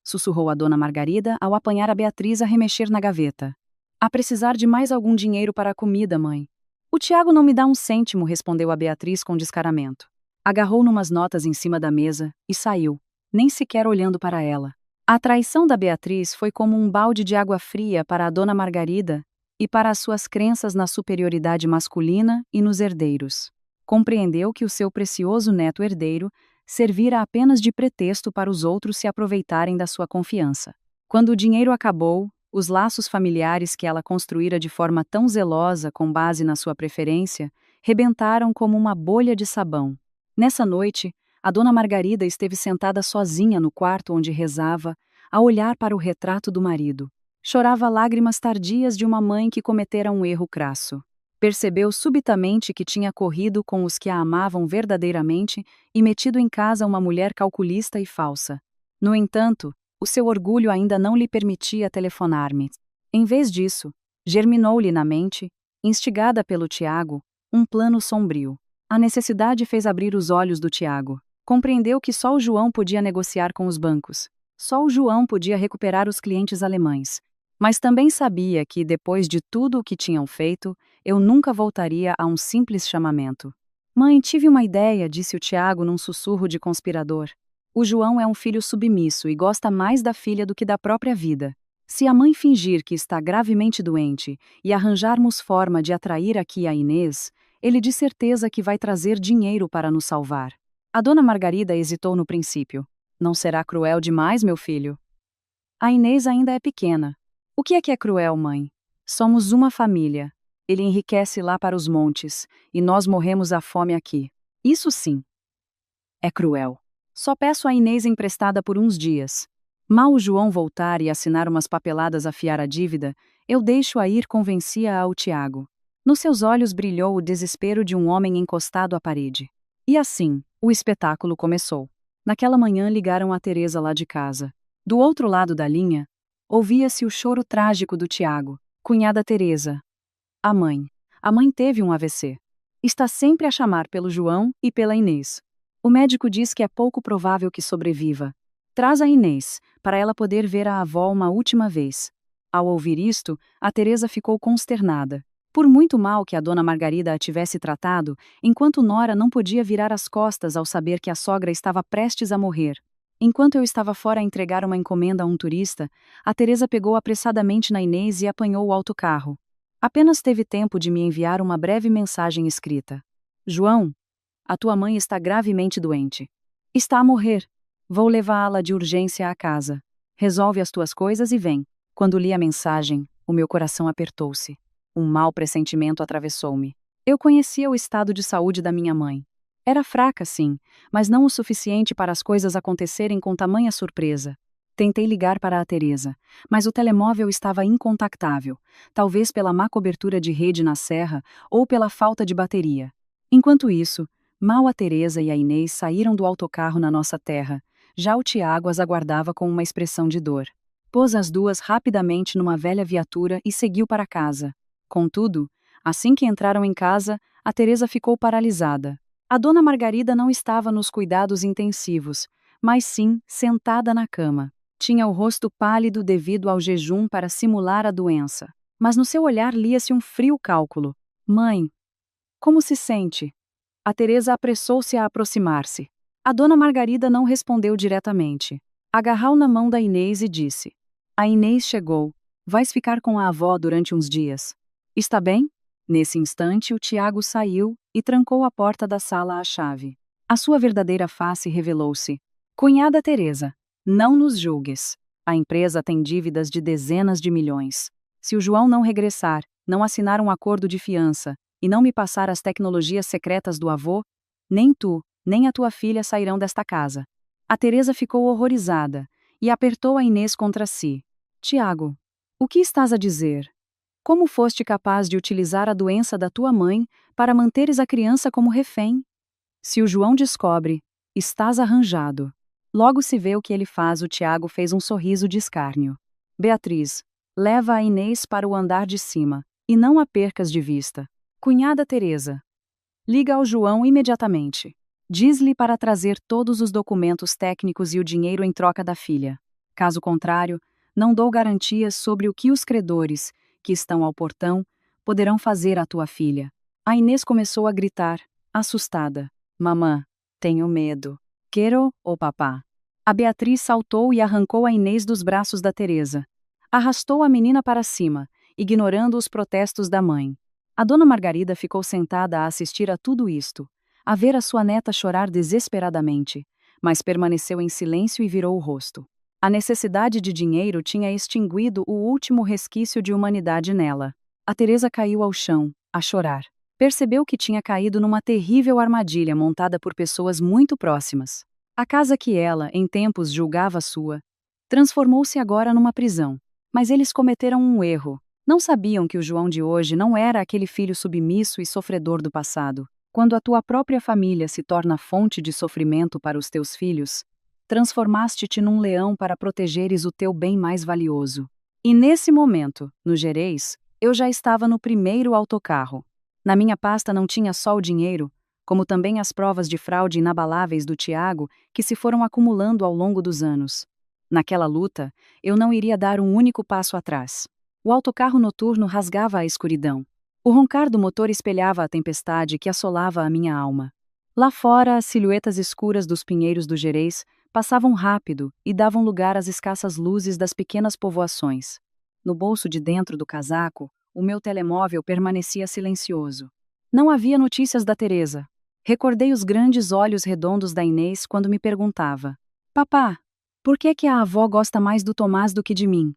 sussurrou a dona Margarida ao apanhar a Beatriz a remexer na gaveta. "A precisar de mais algum dinheiro para a comida, mãe." "O Tiago não me dá um cêntimo", respondeu a Beatriz com descaramento. Agarrou numas notas em cima da mesa e saiu, nem sequer olhando para ela. A traição da Beatriz foi como um balde de água fria para a dona Margarida e para as suas crenças na superioridade masculina e nos herdeiros. Compreendeu que o seu precioso neto herdeiro servira apenas de pretexto para os outros se aproveitarem da sua confiança. Quando o dinheiro acabou, os laços familiares que ela construíra de forma tão zelosa com base na sua preferência, rebentaram como uma bolha de sabão. Nessa noite, a dona Margarida esteve sentada sozinha no quarto onde rezava, a olhar para o retrato do marido. Chorava lágrimas tardias de uma mãe que cometera um erro crasso. Percebeu subitamente que tinha corrido com os que a amavam verdadeiramente e metido em casa uma mulher calculista e falsa. No entanto, o seu orgulho ainda não lhe permitia telefonar-me. Em vez disso, germinou-lhe na mente, instigada pelo Tiago, um plano sombrio. A necessidade fez abrir os olhos do Tiago. Compreendeu que só o João podia negociar com os bancos. Só o João podia recuperar os clientes alemães. Mas também sabia que, depois de tudo o que tinham feito, eu nunca voltaria a um simples chamamento. "Mãe, tive uma ideia", disse o Tiago num sussurro de conspirador. "O João é um filho submisso e gosta mais da filha do que da própria vida. Se a mãe fingir que está gravemente doente e arranjarmos forma de atrair aqui a Inês, ele de certeza que vai trazer dinheiro para nos salvar." A dona Margarida hesitou no princípio. "Não será cruel demais, meu filho?" "A Inês ainda é pequena." "O que é cruel, mãe? Somos uma família. Ele enriquece lá para os montes, e nós morremos à fome aqui. Isso sim é cruel. Só peço a Inês emprestada por uns dias. Mal o João voltar e assinar umas papeladas a fiar a dívida, eu deixo-a ir", convencia ao Tiago. Nos seus olhos brilhou o desespero de um homem encostado à parede. E assim, o espetáculo começou. Naquela manhã ligaram a Teresa lá de casa. Do outro lado da linha, ouvia-se o choro trágico do Tiago. "Cunhada Teresa. A mãe. A mãe teve um AVC. Está sempre a chamar pelo João e pela Inês. O médico diz que é pouco provável que sobreviva. Traz a Inês, para ela poder ver a avó uma última vez." Ao ouvir isto, a Teresa ficou consternada. Por muito mal que a dona Margarida a tivesse tratado, enquanto Nora não podia virar as costas ao saber que a sogra estava prestes a morrer. Enquanto eu estava fora a entregar uma encomenda a um turista, a Teresa pegou apressadamente na Inês e apanhou o autocarro. Apenas teve tempo de me enviar uma breve mensagem escrita. "João, a tua mãe está gravemente doente. Está a morrer. Vou levá-la de urgência à casa. Resolve as tuas coisas e vem." Quando li a mensagem, o meu coração apertou-se. Um mau pressentimento atravessou-me. Eu conhecia o estado de saúde da minha mãe. Era fraca, sim, mas não o suficiente para as coisas acontecerem com tamanha surpresa. Tentei ligar para a Teresa, mas o telemóvel estava incontactável, talvez pela má cobertura de rede na serra ou pela falta de bateria. Enquanto isso, mal a Teresa e a Inês saíram do autocarro na nossa terra, já o Tiago as aguardava com uma expressão de dor. Pôs as duas rapidamente numa velha viatura e seguiu para casa. Contudo, assim que entraram em casa, a Teresa ficou paralisada. A dona Margarida não estava nos cuidados intensivos, mas sim sentada na cama. Tinha o rosto pálido devido ao jejum para simular a doença. Mas no seu olhar lia-se um frio cálculo. "Mãe, como se sente?" A Teresa apressou-se a aproximar-se. A dona Margarida não respondeu diretamente. Agarrou na mão da Inês e disse: "A Inês chegou. Vais ficar com a avó durante uns dias. Está bem?" Nesse instante, o Tiago saiu e trancou a porta da sala à chave. A sua verdadeira face revelou-se. "Cunhada Teresa, não nos julgues. A empresa tem dívidas de dezenas de milhões. Se o João não regressar, não assinar um acordo de fiança e não me passar as tecnologias secretas do avô, nem tu, nem a tua filha sairão desta casa." A Teresa ficou horrorizada e apertou a Inês contra si. "Tiago, o que estás a dizer? Como foste capaz de utilizar a doença da tua mãe para manteres a criança como refém?" Se o João descobre, estás arranjado. Logo se vê o que ele faz. O Tiago fez um sorriso de escárnio. Beatriz, leva a Inês para o andar de cima, e não a percas de vista. Cunhada Teresa, liga ao João imediatamente. Diz-lhe para trazer todos os documentos técnicos e o dinheiro em troca da filha. Caso contrário, não dou garantias sobre o que os credores, que estão ao portão, poderão fazer à tua filha. A Inês começou a gritar, assustada. Mamã, tenho medo. Quero o papá. A Beatriz saltou e arrancou a Inês dos braços da Teresa. Arrastou a menina para cima, ignorando os protestos da mãe. A dona Margarida ficou sentada a assistir a tudo isto, a ver a sua neta chorar desesperadamente, mas permaneceu em silêncio e virou o rosto. A necessidade de dinheiro tinha extinguido o último resquício de humanidade nela. A Teresa caiu ao chão, a chorar. Percebeu que tinha caído numa terrível armadilha montada por pessoas muito próximas. A casa que ela, em tempos, julgava sua, transformou-se agora numa prisão. Mas eles cometeram um erro. Não sabiam que o João de hoje não era aquele filho submisso e sofredor do passado. Quando a tua própria família se torna fonte de sofrimento para os teus filhos, transformaste-te num leão para protegeres o teu bem mais valioso. E nesse momento, no Gerês, eu já estava no primeiro autocarro. Na minha pasta não tinha só o dinheiro, como também as provas de fraude inabaláveis do Tiago que se foram acumulando ao longo dos anos. Naquela luta, eu não iria dar um único passo atrás. O autocarro noturno rasgava a escuridão. O roncar do motor espelhava a tempestade que assolava a minha alma. Lá fora, as silhuetas escuras dos pinheiros do Gerês passavam rápido e davam lugar às escassas luzes das pequenas povoações. No bolso de dentro do casaco, o meu telemóvel permanecia silencioso. Não havia notícias da Teresa. Recordei os grandes olhos redondos da Inês quando me perguntava: Papá, por que a avó gosta mais do Tomás do que de mim?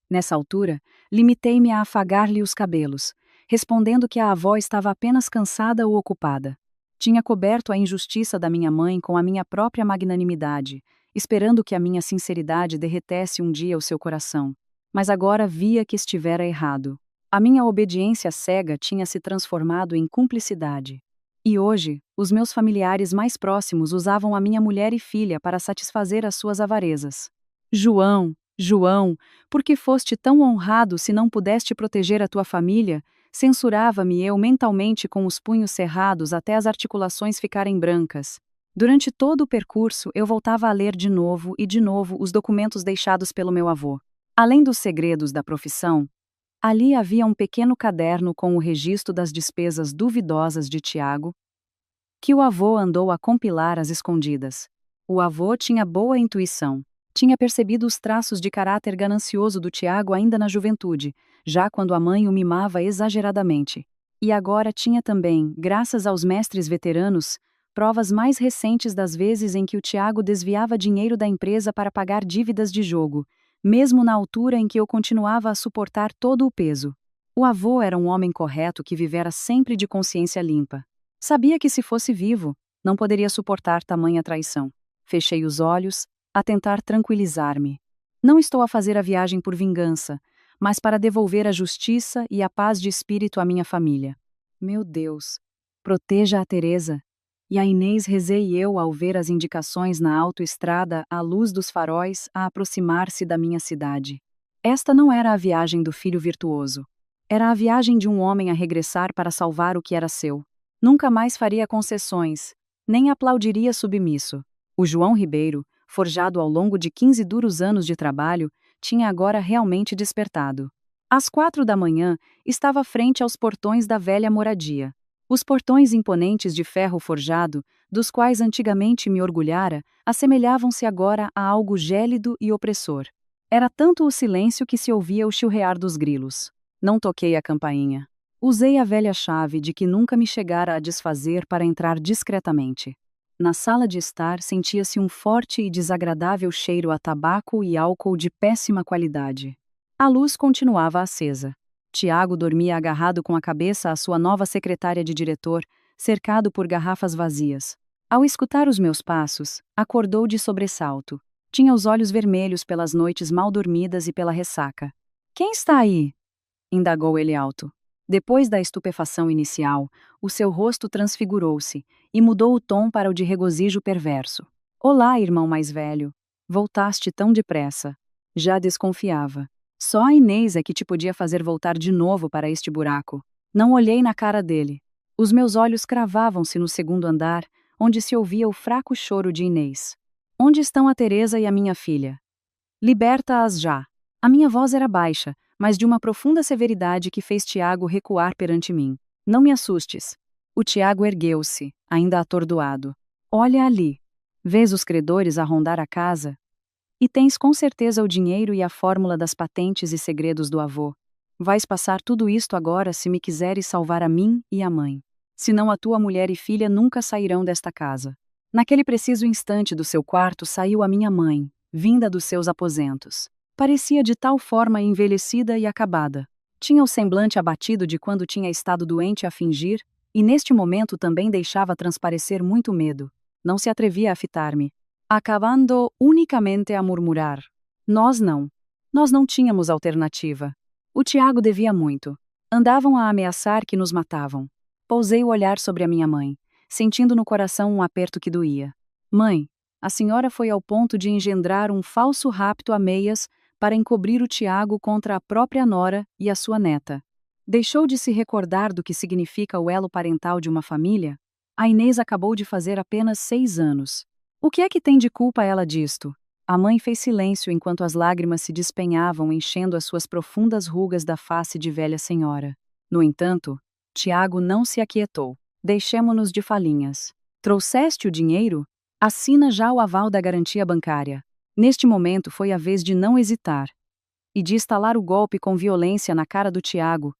Nessa altura, limitei-me a afagar-lhe os cabelos, respondendo que a avó estava apenas cansada ou ocupada. Tinha coberto a injustiça da minha mãe com a minha própria magnanimidade, esperando que a minha sinceridade derretesse um dia o seu coração. Mas agora via que estivera errado. A minha obediência cega tinha se transformado em cumplicidade. E hoje, os meus familiares mais próximos usavam a minha mulher e filha para satisfazer as suas avarezas. João, por que foste tão honrado se não pudeste proteger a tua família? Censurava-me eu mentalmente com os punhos cerrados até as articulações ficarem brancas. Durante todo o percurso, eu voltava a ler de novo e de novo os documentos deixados pelo meu avô. Além dos segredos da profissão, ali havia um pequeno caderno com o registro das despesas duvidosas de Tiago, que o avô andou a compilar às escondidas. O avô tinha boa intuição. Tinha percebido os traços de caráter ganancioso do Tiago ainda na juventude, já quando a mãe o mimava exageradamente. E agora tinha também, graças aos mestres veteranos, provas mais recentes das vezes em que o Tiago desviava dinheiro da empresa para pagar dívidas de jogo, mesmo na altura em que eu continuava a suportar todo o peso. O avô era um homem correto que vivera sempre de consciência limpa. Sabia que se fosse vivo, não poderia suportar tamanha traição. Fechei os olhos, a tentar tranquilizar-me. Não estou a fazer a viagem por vingança, mas para devolver a justiça e a paz de espírito à minha família. Meu Deus, proteja a Teresa. E a Inês, rezei eu ao ver as indicações na autoestrada à luz dos faróis a aproximar-se da minha cidade. Esta não era a viagem do filho virtuoso. Era a viagem de um homem a regressar para salvar o que era seu. Nunca mais faria concessões, nem aplaudiria submisso. O João Ribeiro, forjado ao longo de 15 duros anos de trabalho, tinha agora realmente despertado. Às 4 da manhã, estava frente aos portões da velha moradia. Os portões imponentes de ferro forjado, dos quais antigamente me orgulhara, assemelhavam-se agora a algo gélido e opressor. Era tanto o silêncio que se ouvia o chilrear dos grilos. Não toquei a campainha. Usei a velha chave de que nunca me chegara a desfazer para entrar discretamente. Na sala de estar sentia-se um forte e desagradável cheiro a tabaco e álcool de péssima qualidade. A luz continuava acesa. Tiago dormia agarrado com a cabeça à sua nova secretária de diretor, cercado por garrafas vazias. Ao escutar os meus passos, acordou de sobressalto. Tinha os olhos vermelhos pelas noites mal dormidas e pela ressaca. "Quem está aí?" indagou ele alto. Depois da estupefação inicial, o seu rosto transfigurou-se e mudou o tom para o de regozijo perverso. Olá, irmão mais velho. Voltaste tão depressa. Já desconfiava. Só a Inês é que te podia fazer voltar de novo para este buraco. Não olhei na cara dele. Os meus olhos cravavam-se no segundo andar, onde se ouvia o fraco choro de Inês. Onde estão a Teresa e a minha filha? Liberta-as já. A minha voz era baixa, mas de uma profunda severidade que fez Tiago recuar perante mim. Não me assustes. O Tiago ergueu-se, ainda atordoado. Olha ali. Vês os credores a rondar a casa? E tens com certeza o dinheiro e a fórmula das patentes e segredos do avô. Vais passar tudo isto agora se me quiseres salvar a mim e a mãe. Senão a tua mulher e filha nunca sairão desta casa. Naquele preciso instante do seu quarto saiu a minha mãe, vinda dos seus aposentos. Parecia de tal forma envelhecida e acabada. Tinha o semblante abatido de quando tinha estado doente a fingir, e neste momento também deixava transparecer muito medo. Não se atrevia a fitar-me, acabando unicamente a murmurar. Nós não. Nós não tínhamos alternativa. O Tiago devia muito. Andavam a ameaçar que nos matavam. Pousei o olhar sobre a minha mãe, sentindo no coração um aperto que doía. Mãe, a senhora foi ao ponto de engendrar um falso rapto a meias para encobrir o Tiago contra a própria nora e a sua neta. Deixou de se recordar do que significa o elo parental de uma família? A Inês acabou de fazer apenas 6 anos. O que é que tem de culpa ela disto? A mãe fez silêncio enquanto as lágrimas se despenhavam enchendo as suas profundas rugas da face de velha senhora. No entanto, Tiago não se aquietou. Deixemo-nos de falinhas. Trouxeste o dinheiro? Assina já o aval da garantia bancária. Neste momento foi a vez de não hesitar e de estalar o golpe com violência na cara do Tiago,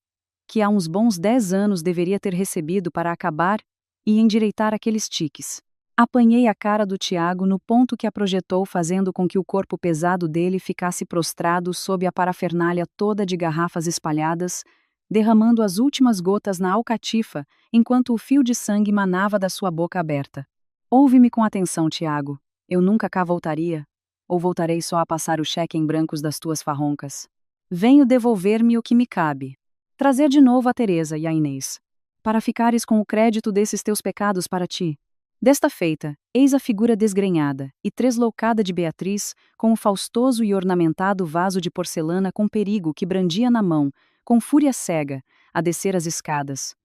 que há uns bons 10 anos deveria ter recebido para acabar e endireitar aqueles tiques. Apanhei a cara do Tiago no ponto que a projetou, fazendo com que o corpo pesado dele ficasse prostrado sob a parafernália toda de garrafas espalhadas, derramando as últimas gotas na alcatifa, enquanto o fio de sangue manava da sua boca aberta. Ouve-me com atenção, Tiago. Eu nunca cá voltaria. Ou voltarei só a passar o cheque em brancos das tuas farroncas? Venho devolver-me o que me cabe. Trazer de novo a Teresa e a Inês. Para ficares com o crédito desses teus pecados para ti. Desta feita, eis a figura desgrenhada e tresloucada de Beatriz, com o faustoso e ornamentado vaso de porcelana com perigo que brandia na mão, com fúria cega, a descer as escadas.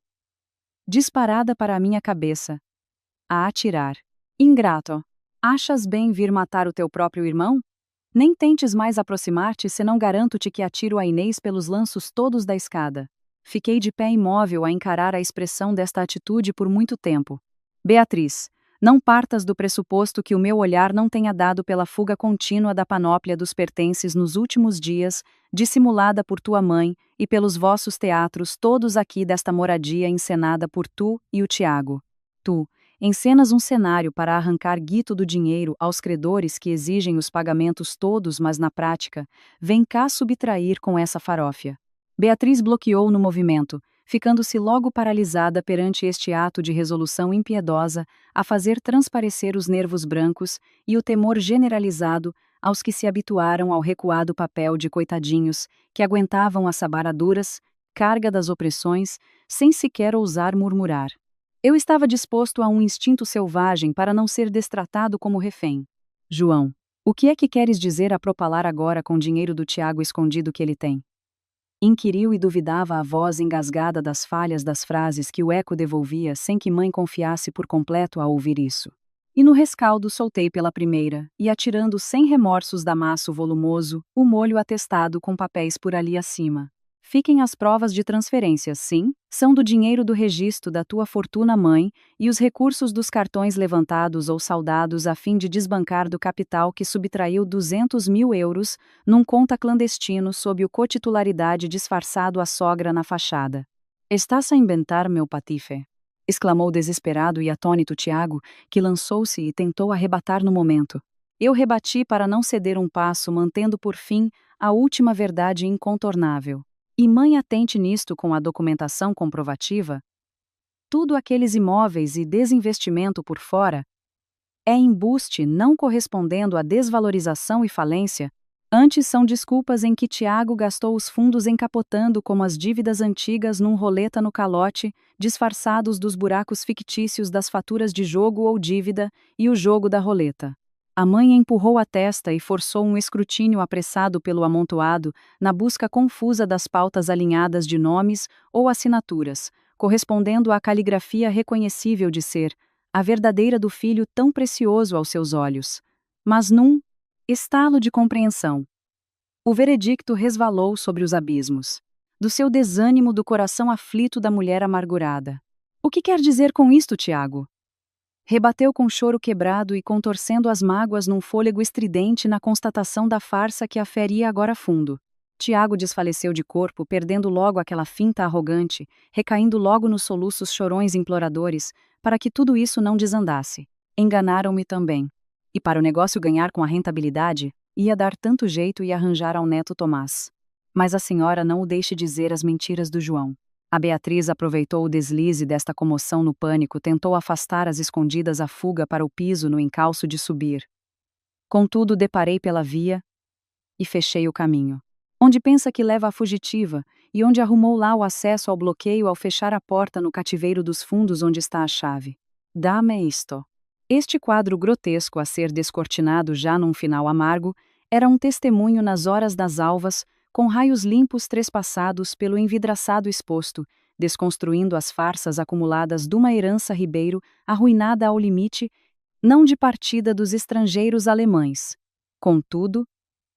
Disparada para a minha cabeça. A atirar. Ingrato! Achas bem vir matar o teu próprio irmão? Nem tentes mais aproximar-te, senão garanto-te que atiro a Inês pelos lanços todos da escada. Fiquei de pé imóvel a encarar a expressão desta atitude por muito tempo. Beatriz, não partas do pressuposto que o meu olhar não tenha dado pela fuga contínua da panóplia dos pertences nos últimos dias, dissimulada por tua mãe, e pelos vossos teatros todos aqui desta moradia encenada por tu e o Tiago. Tu encenas um cenário para arrancar guito do dinheiro aos credores que exigem os pagamentos todos, mas na prática, vem cá subtrair com essa farófia. Beatriz bloqueou no movimento, ficando-se logo paralisada perante este ato de resolução impiedosa, a fazer transparecer os nervos brancos e o temor generalizado aos que se habituaram ao recuado papel de coitadinhos, que aguentavam as sabaraduras, carga das opressões, sem sequer ousar murmurar. Eu estava disposto a um instinto selvagem para não ser destratado como refém. João, o que é que queres dizer a propalar agora com o dinheiro do Tiago escondido que ele tem? Inquiriu e duvidava a voz engasgada das falhas das frases que o eco devolvia sem que mãe confiasse por completo a ouvir isso. E no rescaldo soltei pela primeira, e atirando sem remorsos damaço volumoso, o molho atestado com papéis por ali acima. Fiquem as provas de transferências, sim, são do dinheiro do registro da tua fortuna mãe e os recursos dos cartões levantados ou saldados a fim de desbancar do capital que subtraiu 200.000 euros num conta clandestino sob o cotitularidade disfarçado à sogra na fachada. Estás a inventar, meu patife? Exclamou desesperado e atônito Tiago, que lançou-se e tentou arrebatar no momento. Eu rebati para não ceder um passo, mantendo por fim a última verdade incontornável. E mãe atente nisto com a documentação comprovativa? Tudo aqueles imóveis e desinvestimento por fora é embuste não correspondendo à desvalorização e falência, Antes são desculpas em que Tiago gastou os fundos encapotando como as dívidas antigas num roleta no calote, disfarçados dos buracos fictícios das faturas de jogo ou dívida e o jogo da roleta. A mãe empurrou a testa e forçou um escrutínio apressado pelo amontoado, na busca confusa das pautas alinhadas de nomes ou assinaturas, correspondendo à caligrafia reconhecível de ser a verdadeira do filho tão precioso aos seus olhos. Mas num estalo de compreensão, o veredicto resvalou sobre os abismos. Do seu desânimo do coração aflito da mulher amargurada. O que quer dizer com isto, Tiago? Rebateu com choro quebrado e contorcendo as mágoas num fôlego estridente na constatação da farsa que a feria agora fundo. Tiago desfaleceu de corpo, perdendo logo aquela finta arrogante, recaindo logo nos soluços chorões imploradores, para que tudo isso não desandasse. Enganaram-me também. E para o negócio ganhar com a rentabilidade, ia dar tanto jeito e arranjar ao neto Tomás. Mas a senhora não o deixe dizer as mentiras do João. A Beatriz aproveitou o deslize desta comoção no pânico, tentou afastar às escondidas a fuga para o piso no encalço de subir. Contudo, deparei pela via e fechei o caminho. Onde pensa que leva a fugitiva, e onde arrumou lá o acesso ao bloqueio ao fechar a porta no cativeiro dos fundos onde está a chave. Dá-me isto. Este quadro grotesco a ser descortinado já num final amargo, era um testemunho nas horas das alvas, com raios limpos trespassados pelo envidraçado exposto, desconstruindo as farsas acumuladas de uma herança ribeiro arruinada ao limite, não de partida dos estrangeiros alemães, contudo,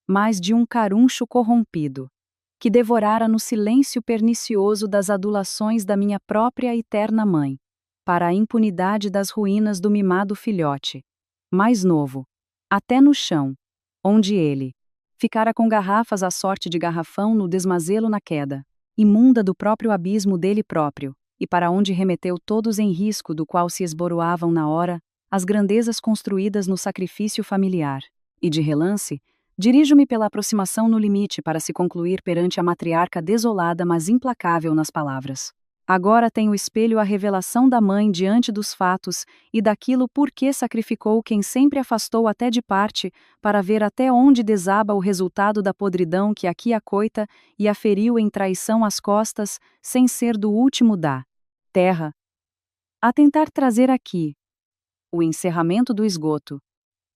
mas de um caruncho corrompido, que devorara no silêncio pernicioso das adulações da minha própria e terna mãe, para a impunidade das ruínas do mimado filhote, mais novo, até no chão, onde ele ficara com garrafas à sorte de garrafão no desmazelo na queda, imunda do próprio abismo dele próprio, e para onde remeteu todos em risco do qual se esboroavam na hora as grandezas construídas no sacrifício familiar. E de relance, dirijo-me pela aproximação no limite para se concluir perante a matriarca desolada mas implacável nas palavras. Agora tem o espelho a revelação da mãe diante dos fatos e daquilo por que sacrificou quem sempre afastou até de parte, para ver até onde desaba o resultado da podridão que aqui acoita e a feriu em traição às costas, sem ser do último da terra. A tentar trazer aqui o encerramento do esgoto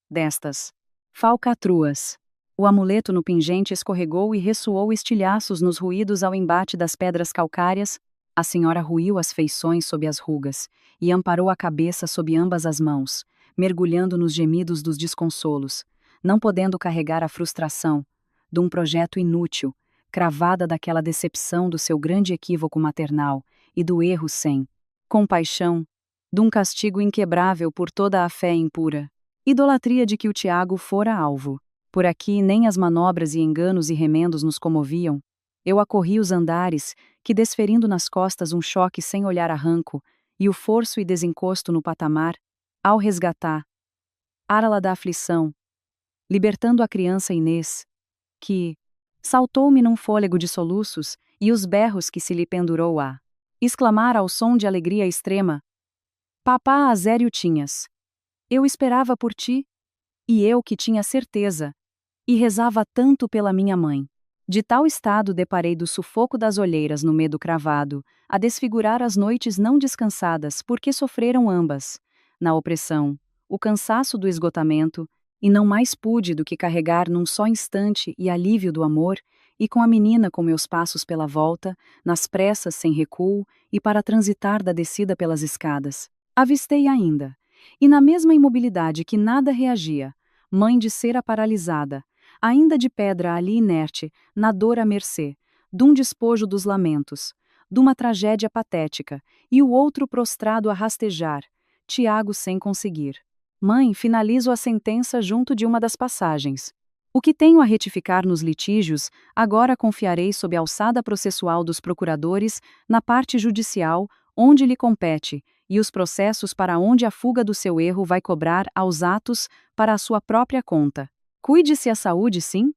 destas falcatruas. O amuleto no pingente escorregou e ressoou estilhaços nos ruídos ao embate das pedras calcárias. A senhora ruiu as feições sob as rugas, e amparou a cabeça sob ambas as mãos, mergulhando nos gemidos dos desconsolos, não podendo carregar a frustração de um projeto inútil, cravada daquela decepção do seu grande equívoco maternal e do erro sem compaixão, de um castigo inquebrável por toda a fé impura, idolatria de que o Tiago fora alvo. Por aqui nem as manobras e enganos e remendos nos comoviam. Eu acorri os andares, que desferindo nas costas um choque sem olhar arranco, e o forço e desencosto no patamar, ao resgatar Arala da aflição, libertando a criança Inês, que saltou-me num fôlego de soluços, e os berros que se lhe pendurou a exclamar ao som de alegria extrema: Papá Azério tinhas. Eu esperava por ti, e eu que tinha certeza, e rezava tanto pela minha mãe. De tal estado deparei do sufoco das olheiras no medo cravado, a desfigurar as noites não descansadas porque sofreram ambas, na opressão, o cansaço do esgotamento, e não mais pude do que carregar num só instante e alívio do amor, e com a menina com meus passos pela volta, nas pressas sem recuo, e para transitar da descida pelas escadas. Avistei ainda, e na mesma imobilidade que nada reagia, mãe de cera paralisada, ainda de pedra ali inerte, na dor à mercê, dum despojo dos lamentos, duma tragédia patética, e o outro prostrado a rastejar, Tiago sem conseguir. Mãe, finalizo a sentença junto de uma das passagens. O que tenho a retificar nos litígios, agora confiarei sob a alçada processual dos procuradores, na parte judicial, onde lhe compete, e os processos para onde a fuga do seu erro vai cobrar aos atos para a sua própria conta. Cuide-se a saúde, sim?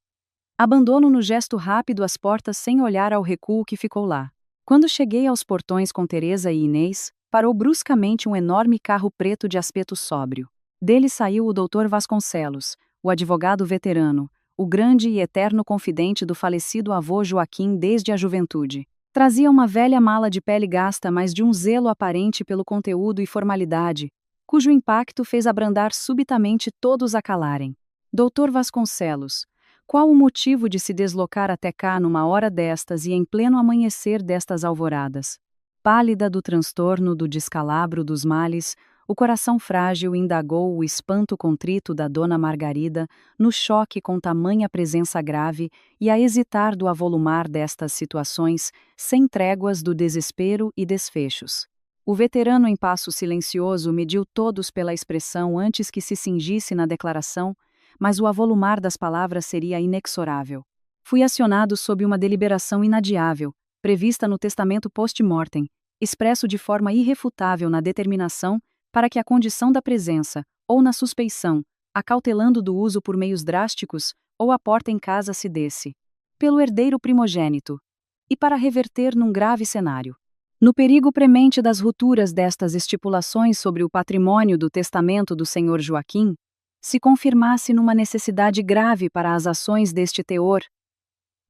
Abandono no gesto rápido as portas sem olhar ao recuo que ficou lá. Quando cheguei aos portões com Teresa e Inês, parou bruscamente um enorme carro preto de aspecto sóbrio. Dele saiu o Dr. Vasconcelos, o advogado veterano, o grande e eterno confidente do falecido avô Joaquim desde a juventude. Trazia uma velha mala de pele gasta, mas de um zelo aparente pelo conteúdo e formalidade, cujo impacto fez abrandar subitamente todos a calarem. Doutor Vasconcelos, qual o motivo de se deslocar até cá numa hora destas e em pleno amanhecer destas alvoradas? Pálida do transtorno, do descalabro, dos males, o coração frágil indagou o espanto contrito da dona Margarida, no choque com tamanha presença grave e a hesitar do avolumar destas situações, sem tréguas do desespero e desfechos. O veterano em passo silencioso mediu todos pela expressão antes que se cingisse na declaração, mas o avolumar das palavras seria inexorável. Fui acionado sob uma deliberação inadiável, prevista no testamento post-mortem, expresso de forma irrefutável na determinação para que a condição da presença, ou na suspeição, acautelando do uso por meios drásticos, ou a porta em casa se desse, pelo herdeiro primogênito, e para reverter num grave cenário. No perigo premente das rupturas destas estipulações sobre o patrimônio do testamento do Sr. Joaquim, se confirmasse numa necessidade grave para as ações deste teor,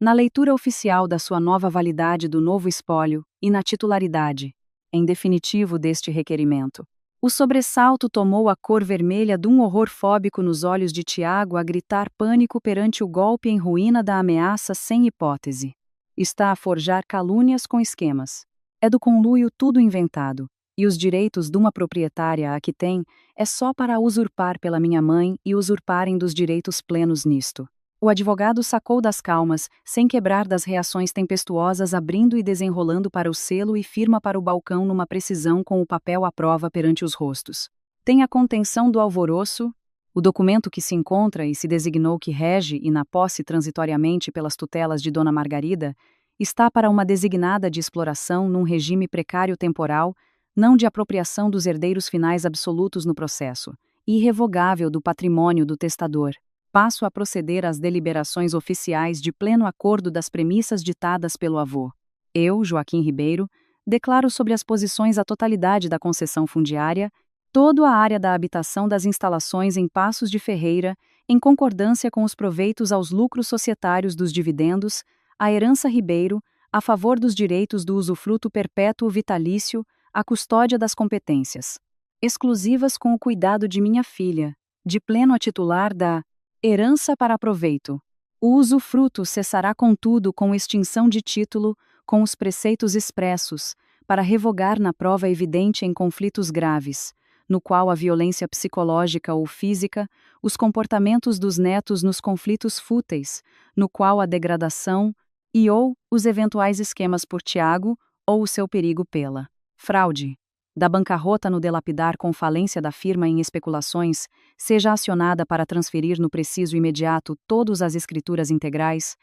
na leitura oficial da sua nova validade do novo espólio e na titularidade, em definitivo deste requerimento. O sobressalto tomou a cor vermelha de um horror fóbico nos olhos de Tiago a gritar pânico perante o golpe em ruína da ameaça sem hipótese. Está a forjar calúnias com esquemas. É do conluio tudo inventado, e os direitos de uma proprietária a que tem é só para a usurpar pela minha mãe e usurparem dos direitos plenos nisto. O advogado sacou das calmas, sem quebrar das reações tempestuosas, abrindo e desenrolando para o selo e firma para o balcão numa precisão com o papel à prova perante os rostos. Tem a contenção do alvoroço, o documento que se encontra e se designou que rege e na posse transitoriamente pelas tutelas de Dona Margarida, está para uma designada de exploração num regime precário temporal, não de apropriação dos herdeiros finais absolutos no processo, e irrevogável do patrimônio do testador. Passo a proceder às deliberações oficiais de pleno acordo das premissas ditadas pelo avô. Eu, Joaquim Ribeiro, declaro sobre as posições a totalidade da concessão fundiária, toda a área da habitação das instalações em Passos de Ferreira, em concordância com os proveitos aos lucros societários dos dividendos, a herança Ribeiro, a favor dos direitos do usufruto perpétuo vitalício, a custódia das competências exclusivas com o cuidado de minha filha, de pleno a titular da herança para proveito. O usufruto cessará contudo com extinção de título, com os preceitos expressos, para revogar na prova evidente em conflitos graves, no qual a violência psicológica ou física, os comportamentos dos netos nos conflitos fúteis, no qual a degradação e ou os eventuais esquemas por Tiago, ou o seu perigo pela fraude da bancarrota no delapidar com falência da firma em especulações, seja acionada para transferir no preciso imediato todas as escrituras integrais,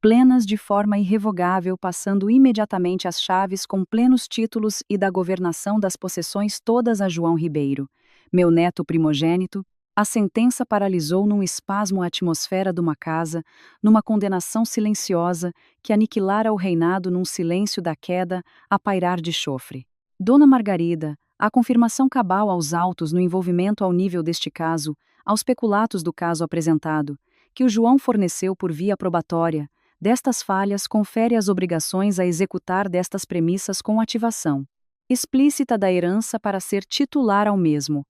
plenas de forma irrevogável, passando imediatamente as chaves com plenos títulos e da governação das possessões todas a João Ribeiro, meu neto primogênito. A sentença paralisou num espasmo a atmosfera de uma casa, numa condenação silenciosa que aniquilara o reinado num silêncio da queda a pairar de chofre. Dona Margarida, a confirmação cabal aos autos no envolvimento ao nível deste caso, aos peculatos do caso apresentado, que o João forneceu por via probatória, destas falhas confere as obrigações a executar destas premissas com ativação explícita da herança para ser titular ao mesmo.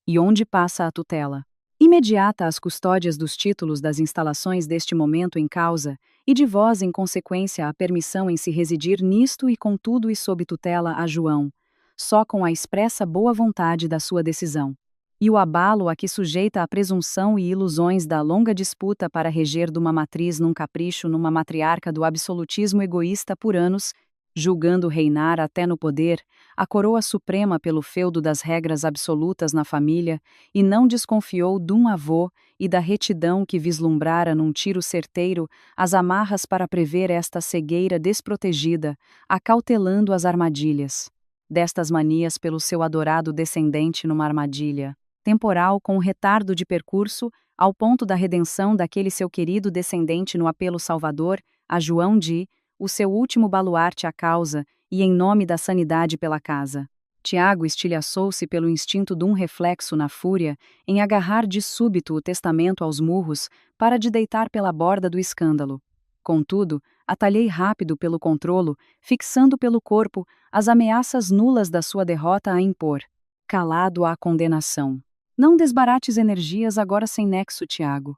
E onde passa a tutela? Imediata às custódias dos títulos das instalações deste momento em causa, e de vós em consequência a permissão em se residir nisto e contudo e sob tutela a João, só com a expressa boa vontade da sua decisão. E o abalo a que sujeita a presunção e ilusões da longa disputa para reger de uma matriz num capricho numa matriarca do absolutismo egoísta por anos, julgando reinar até no poder, a coroa suprema pelo feudo das regras absolutas na família, e não desconfiou dum avô e da retidão que vislumbrara num tiro certeiro as amarras para prever esta cegueira desprotegida, acautelando as armadilhas destas manias pelo seu adorado descendente numa armadilha temporal com retardo de percurso ao ponto da redenção daquele seu querido descendente no apelo salvador a João de o seu último baluarte à causa, e em nome da sanidade pela casa. Tiago estilhaçou-se pelo instinto de um reflexo na fúria em agarrar de súbito o testamento aos murros para de deitar pela borda do escândalo. Contudo, atalhei rápido pelo controlo, fixando pelo corpo as ameaças nulas da sua derrota a impor. Calado à condenação. Não desbarates energias agora sem nexo, Tiago.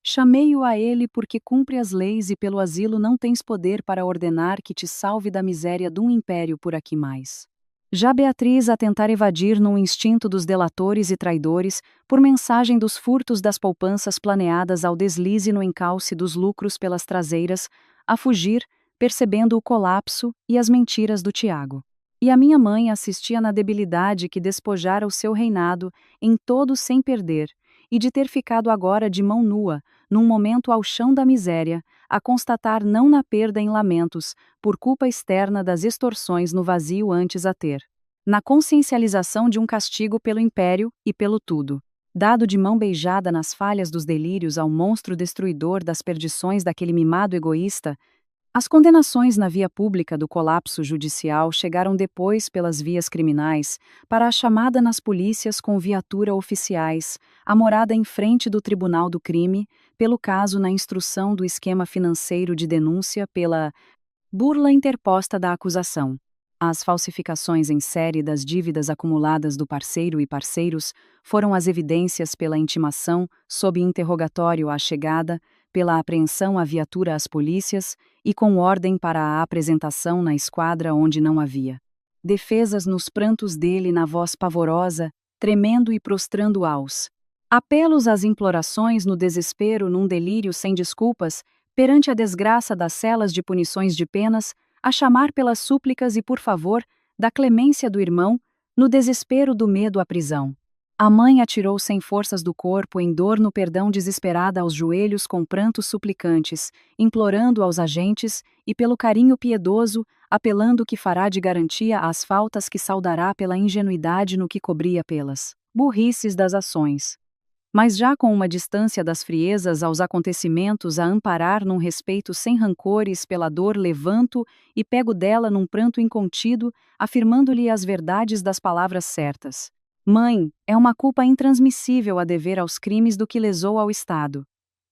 Chamei-o a ele porque cumpre as leis e pelo asilo não tens poder para ordenar que te salve da miséria de um império por aqui mais. Já Beatriz a tentar evadir num instinto dos delatores e traidores, por mensagem dos furtos das poupanças planeadas ao deslize no encalce dos lucros pelas traseiras, a fugir, percebendo o colapso e as mentiras do Tiago. E a minha mãe assistia na debilidade que despojara o seu reinado, em todo sem perder, e de ter ficado agora de mão nua, num momento ao chão da miséria, a constatar não na perda em lamentos, por culpa externa das extorsões no vazio antes a ter. Na consciencialização de um castigo pelo império e pelo tudo. Dado de mão beijada nas falhas dos delírios ao monstro destruidor das perdições daquele mimado egoísta, as condenações na via pública do colapso judicial chegaram depois pelas vias criminais, para a chamada nas polícias com viatura oficiais, a morada em frente do tribunal do crime, pelo caso na instrução do esquema financeiro de denúncia pela burla interposta da acusação. As falsificações em série das dívidas acumuladas do parceiro e parceiros foram as evidências pela intimação, sob interrogatório à chegada, pela apreensão à viatura às polícias e com ordem para a apresentação na esquadra onde não havia. Defesas nos prantos dele na voz pavorosa, tremendo e prostrando aos apelos às implorações no desespero num delírio sem desculpas, perante a desgraça das celas de punições de penas, a chamar pelas súplicas e por favor, da clemência do irmão, no desespero do medo à prisão. A mãe atirou sem forças do corpo em dor no perdão desesperada aos joelhos com prantos suplicantes, implorando aos agentes, e pelo carinho piedoso, apelando que fará de garantia às faltas que saudará pela ingenuidade no que cobria pelas burrices das ações. Mas já com uma distância das friezas aos acontecimentos a amparar num respeito sem rancores pela dor levanto e pego dela num pranto incontido, afirmando-lhe as verdades das palavras certas. Mãe, é uma culpa intransmissível a dever aos crimes do que lesou ao Estado.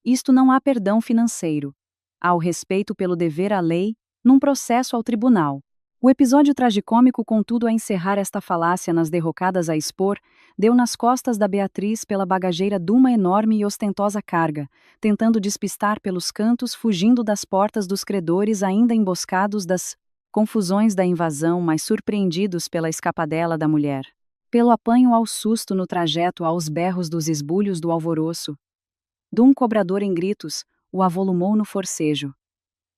Isto não há perdão financeiro. Há o respeito pelo dever à lei, num processo ao tribunal. O episódio tragicômico, contudo, a encerrar esta falácia nas derrocadas a expor, deu nas costas da Beatriz pela bagageira de uma enorme e ostentosa carga, tentando despistar pelos cantos, fugindo das portas dos credores ainda emboscados das confusões da invasão, mas surpreendidos pela escapadela da mulher. Pelo apanho ao susto no trajeto aos berros dos esbulhos do alvoroço. Dum cobrador em gritos, o avolumou no forcejo.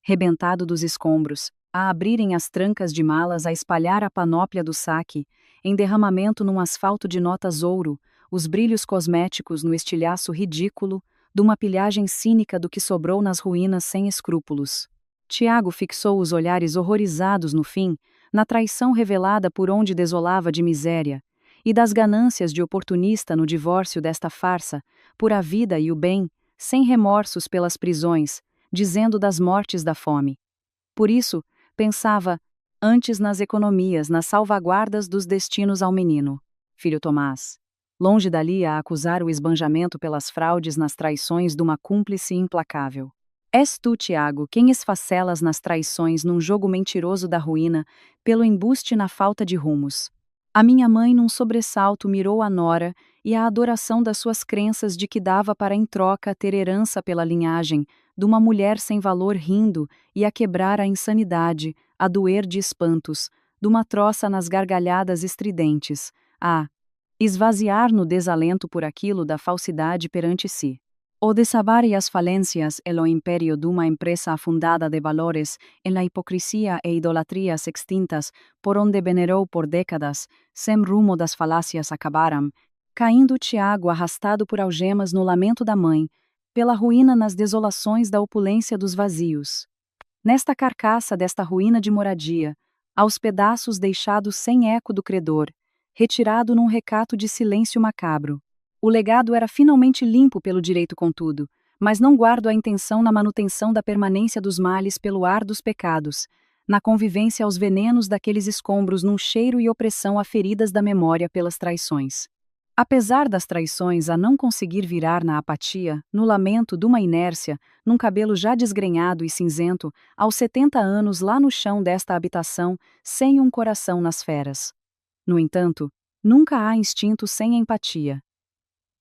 Rebentado dos escombros, a abrirem as trancas de malas, a espalhar a panóplia do saque, em derramamento num asfalto de notas ouro, os brilhos cosméticos no estilhaço ridículo, de uma pilhagem cínica do que sobrou nas ruínas sem escrúpulos. Tiago fixou os olhares horrorizados no fim, na traição revelada por onde desolava de miséria, e das ganâncias de oportunista no divórcio desta farsa, por a vida e o bem, sem remorsos pelas prisões, dizendo das mortes da fome. Por isso, pensava, antes nas economias, nas salvaguardas dos destinos ao menino, filho Tomás. Longe dali a acusar o esbanjamento pelas fraudes nas traições de uma cúmplice implacável. És tu, Tiago, quem esfacelas nas traições num jogo mentiroso da ruína, pelo embuste na falta de rumos. A minha mãe num sobressalto mirou a nora e a adoração das suas crenças de que dava para em troca ter herança pela linhagem, de uma mulher sem valor rindo e a quebrar a insanidade, a doer de espantos, de uma troça nas gargalhadas estridentes, a esvaziar no desalento por aquilo da falsidade perante si. O desabar e as falências e o império de uma empresa afundada de valores em la hipocrisia e idolatrias extintas por onde venerou por décadas, sem rumo das falácias acabaram, caindo Tiago arrastado por algemas no lamento da mãe, pela ruína nas desolações da opulência dos vazios. Nesta carcaça desta ruína de moradia, aos pedaços deixados sem eco do credor, retirado num recato de silêncio macabro. O legado era finalmente limpo pelo direito contudo, mas não guardo a intenção na manutenção da permanência dos males pelo ar dos pecados, na convivência aos venenos daqueles escombros num cheiro e opressão a feridas da memória pelas traições. Apesar das traições a não conseguir virar na apatia, no lamento de uma inércia, num cabelo já desgrenhado e cinzento, aos 70 anos lá no chão desta habitação, sem um coração nas feras. No entanto, nunca há instinto sem empatia.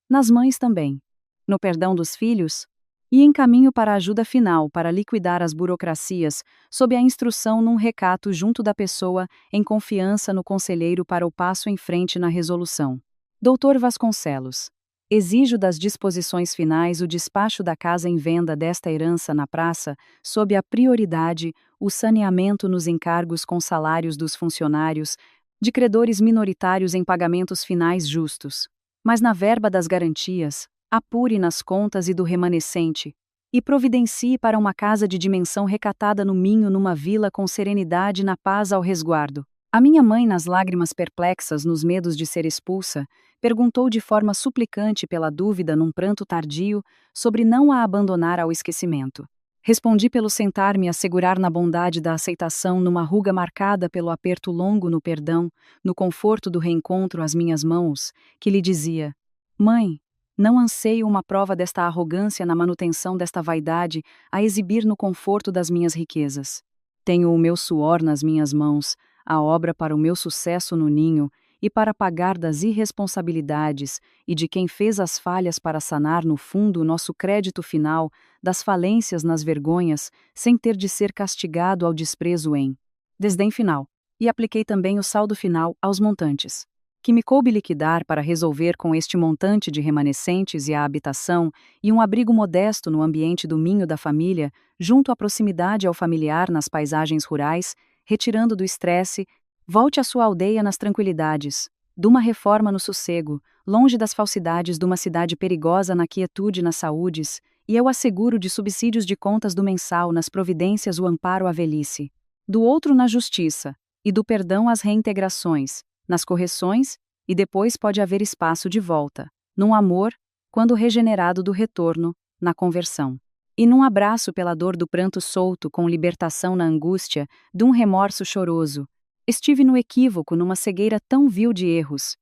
Nas mães também. No perdão dos filhos, e em caminho para a ajuda final para liquidar as burocracias, sob a instrução num recato junto da pessoa, em confiança no conselheiro para o passo em frente na resolução. Dr. Vasconcelos. Exijo das disposições finais o despacho da casa em venda desta herança na praça, sob a prioridade, o saneamento nos encargos com salários dos funcionários, de credores minoritários em pagamentos finais justos. Mas na verba das garantias, apure nas contas e do remanescente, e providencie para uma casa de dimensão recatada no Minho numa vila com serenidade na paz ao resguardo. A minha mãe, nas lágrimas perplexas, nos medos de ser expulsa, perguntou de forma suplicante pela dúvida num pranto tardio, sobre não a abandonar ao esquecimento. Respondi pelo sentar-me a segurar na bondade da aceitação numa ruga marcada pelo aperto longo no perdão, no conforto do reencontro às minhas mãos, que lhe dizia: Mãe, não anseio uma prova desta arrogância na manutenção desta vaidade a exibir no conforto das minhas riquezas. Tenho o meu suor nas minhas mãos, a obra para o meu sucesso no ninho e para pagar das irresponsabilidades e de quem fez as falhas para sanar no fundo o nosso crédito final, das falências nas vergonhas, sem ter de ser castigado ao desprezo em desdém final. E apliquei também o saldo final aos montantes que me coube liquidar para resolver com este montante de remanescentes e a habitação e um abrigo modesto no ambiente do minho da família, junto à proximidade ao familiar nas paisagens rurais, retirando do estresse, volte à sua aldeia nas tranquilidades, de uma reforma no sossego, longe das falsidades de uma cidade perigosa na quietude e nas saúdes, e eu asseguro de subsídios de contas do mensal nas providências o amparo à velhice, do outro na justiça, e do perdão às reintegrações, nas correções, e depois pode haver espaço de volta, num amor, quando regenerado do retorno, na conversão. E num abraço pela dor do pranto solto com libertação na angústia, de um remorso choroso. Estive no equívoco numa cegueira tão vil de erros.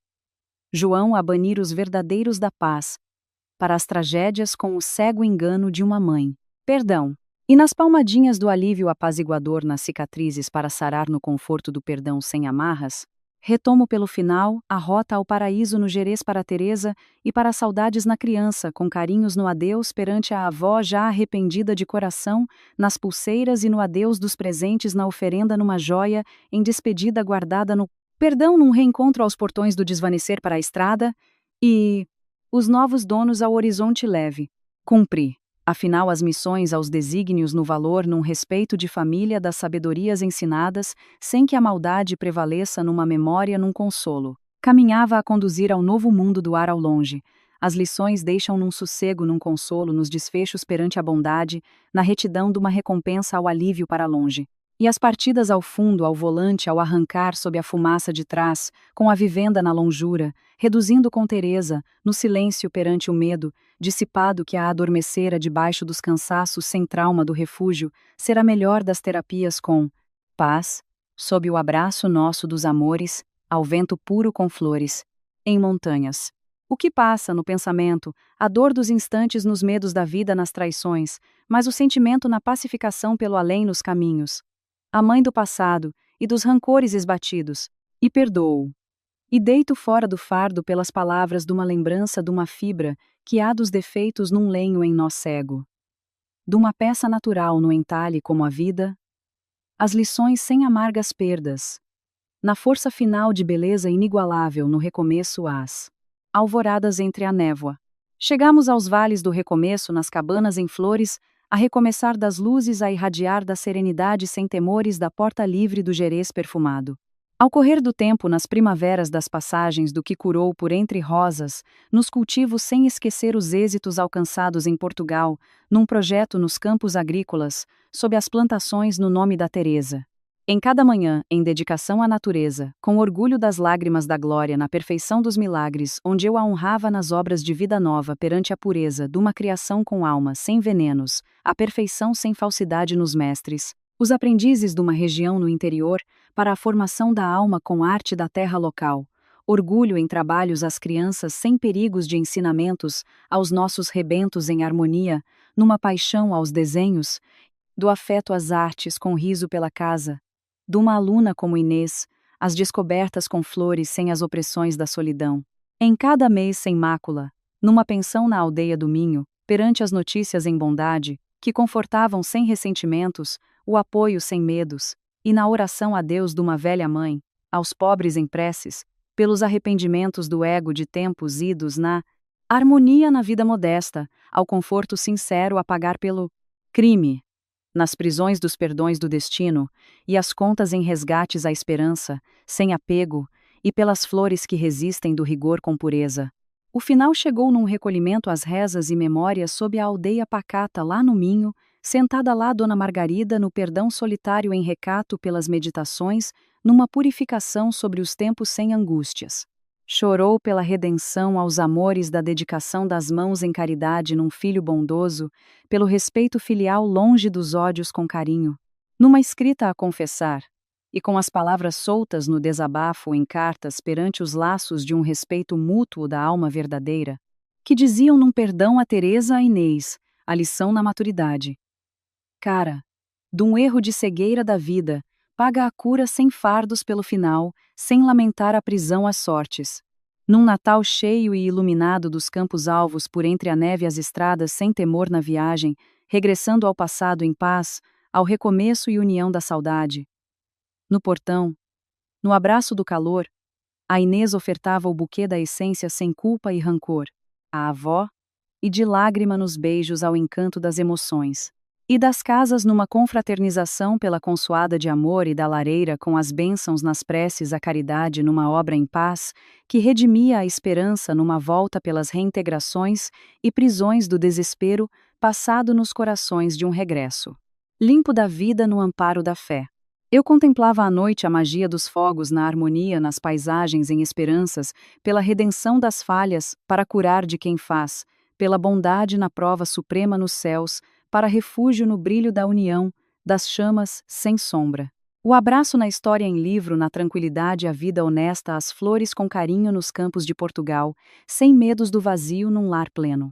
João a banir os verdadeiros da paz, para as tragédias com o cego engano de uma mãe. Perdão. E nas palmadinhas do alívio apaziguador nas cicatrizes para sarar no conforto do perdão sem amarras, retomo pelo final a rota ao paraíso no Gerês para Teresa e para saudades na criança, com carinhos no adeus perante a avó já arrependida de coração, nas pulseiras e no adeus dos presentes na oferenda numa joia, em despedida guardada no perdão num reencontro aos portões do desvanecer para a estrada, e os novos donos ao horizonte leve. Cumpri. Afinal, as missões aos desígnios no valor num respeito de família das sabedorias ensinadas, sem que a maldade prevaleça numa memória num consolo. Caminhava a conduzir ao novo mundo do ar ao longe. As lições deixam num sossego num consolo nos desfechos perante a bondade, na retidão de uma recompensa ao alívio para longe. E as partidas ao fundo, ao volante, ao arrancar sob a fumaça de trás, com a vivenda na longura, reduzindo com Teresa, no silêncio perante o medo, dissipado que a adormecera debaixo dos cansaços sem trauma do refúgio, será melhor das terapias com paz, sob o abraço nosso dos amores, ao vento puro com flores, em montanhas. O que passa no pensamento, a dor dos instantes nos medos da vida nas traições, mas o sentimento na pacificação pelo além nos caminhos. A mãe do passado, e dos rancores esbatidos, e perdoo. E deito fora do fardo pelas palavras de uma lembrança de uma fibra que há dos defeitos num lenho em nó cego. De uma peça natural no entalhe como a vida, as lições sem amargas perdas. Na força final de beleza inigualável no recomeço as alvoradas entre a névoa. Chegamos aos vales do recomeço nas cabanas em flores, a recomeçar das luzes a irradiar da serenidade sem temores da porta livre do Gerês perfumado. Ao correr do tempo nas primaveras das passagens do que curou por entre rosas, nos cultivos sem esquecer os êxitos alcançados em Portugal, num projeto nos campos agrícolas, sob as plantações no nome da Teresa. Em cada manhã, em dedicação à natureza, com orgulho das lágrimas da glória na perfeição dos milagres, onde eu a honrava nas obras de vida nova perante a pureza de uma criação com alma sem venenos, a perfeição sem falsidade nos mestres, Os aprendizes de uma região no interior para a formação da alma com arte da terra local. Orgulho em trabalhos às crianças sem perigos de ensinamentos, aos nossos rebentos em harmonia, numa paixão aos desenhos, do afeto às artes com riso pela casa, de uma aluna como Inês, as descobertas com flores sem as opressões da solidão. Em cada mês sem mácula, numa pensão na aldeia do Minho, perante as notícias em bondade, que confortavam sem ressentimentos, o apoio sem medos, e na oração a Deus de uma velha mãe, aos pobres em preces, pelos arrependimentos do ego de tempos idos na harmonia na vida modesta, ao conforto sincero a pagar pelo crime, nas prisões dos perdões do destino, e as contas em resgates à esperança, sem apego, e pelas flores que resistem do rigor com pureza. O final chegou num recolhimento às rezas e memórias sob a aldeia pacata lá no Minho, sentada lá Dona Margarida no perdão solitário em recato pelas meditações, numa purificação sobre os tempos sem angústias. Chorou pela redenção aos amores da dedicação das mãos em caridade num filho bondoso, pelo respeito filial longe dos ódios com carinho. Numa escrita a confessar, e com as palavras soltas no desabafo em cartas perante os laços de um respeito mútuo da alma verdadeira, que diziam num perdão a Teresa a Inês, a lição na maturidade. Cara, dum erro de cegueira da vida, paga a cura sem fardos pelo final, sem lamentar a prisão às sortes. Num Natal cheio e iluminado dos campos alvos por entre a neve e as estradas sem temor na viagem, regressando ao passado em paz, ao recomeço e união da saudade. No portão, no abraço do calor, a Inês ofertava o buquê da essência sem culpa e rancor, à avó, e de lágrima nos beijos ao encanto das emoções. E das casas numa confraternização pela consoada de amor e da lareira com as bênçãos nas preces à caridade numa obra em paz, que redimia a esperança numa volta pelas reintegrações e prisões do desespero passado nos corações de um regresso. Limpo da vida no amparo da fé. Eu contemplava à noite a magia dos fogos na harmonia nas paisagens em esperanças, pela redenção das falhas, para curar de quem faz, pela bondade na prova suprema nos céus, para refúgio no brilho da união, das chamas sem sombra. O abraço na história em livro, na tranquilidade a vida honesta, as flores com carinho nos campos de Portugal, sem medos do vazio num lar pleno.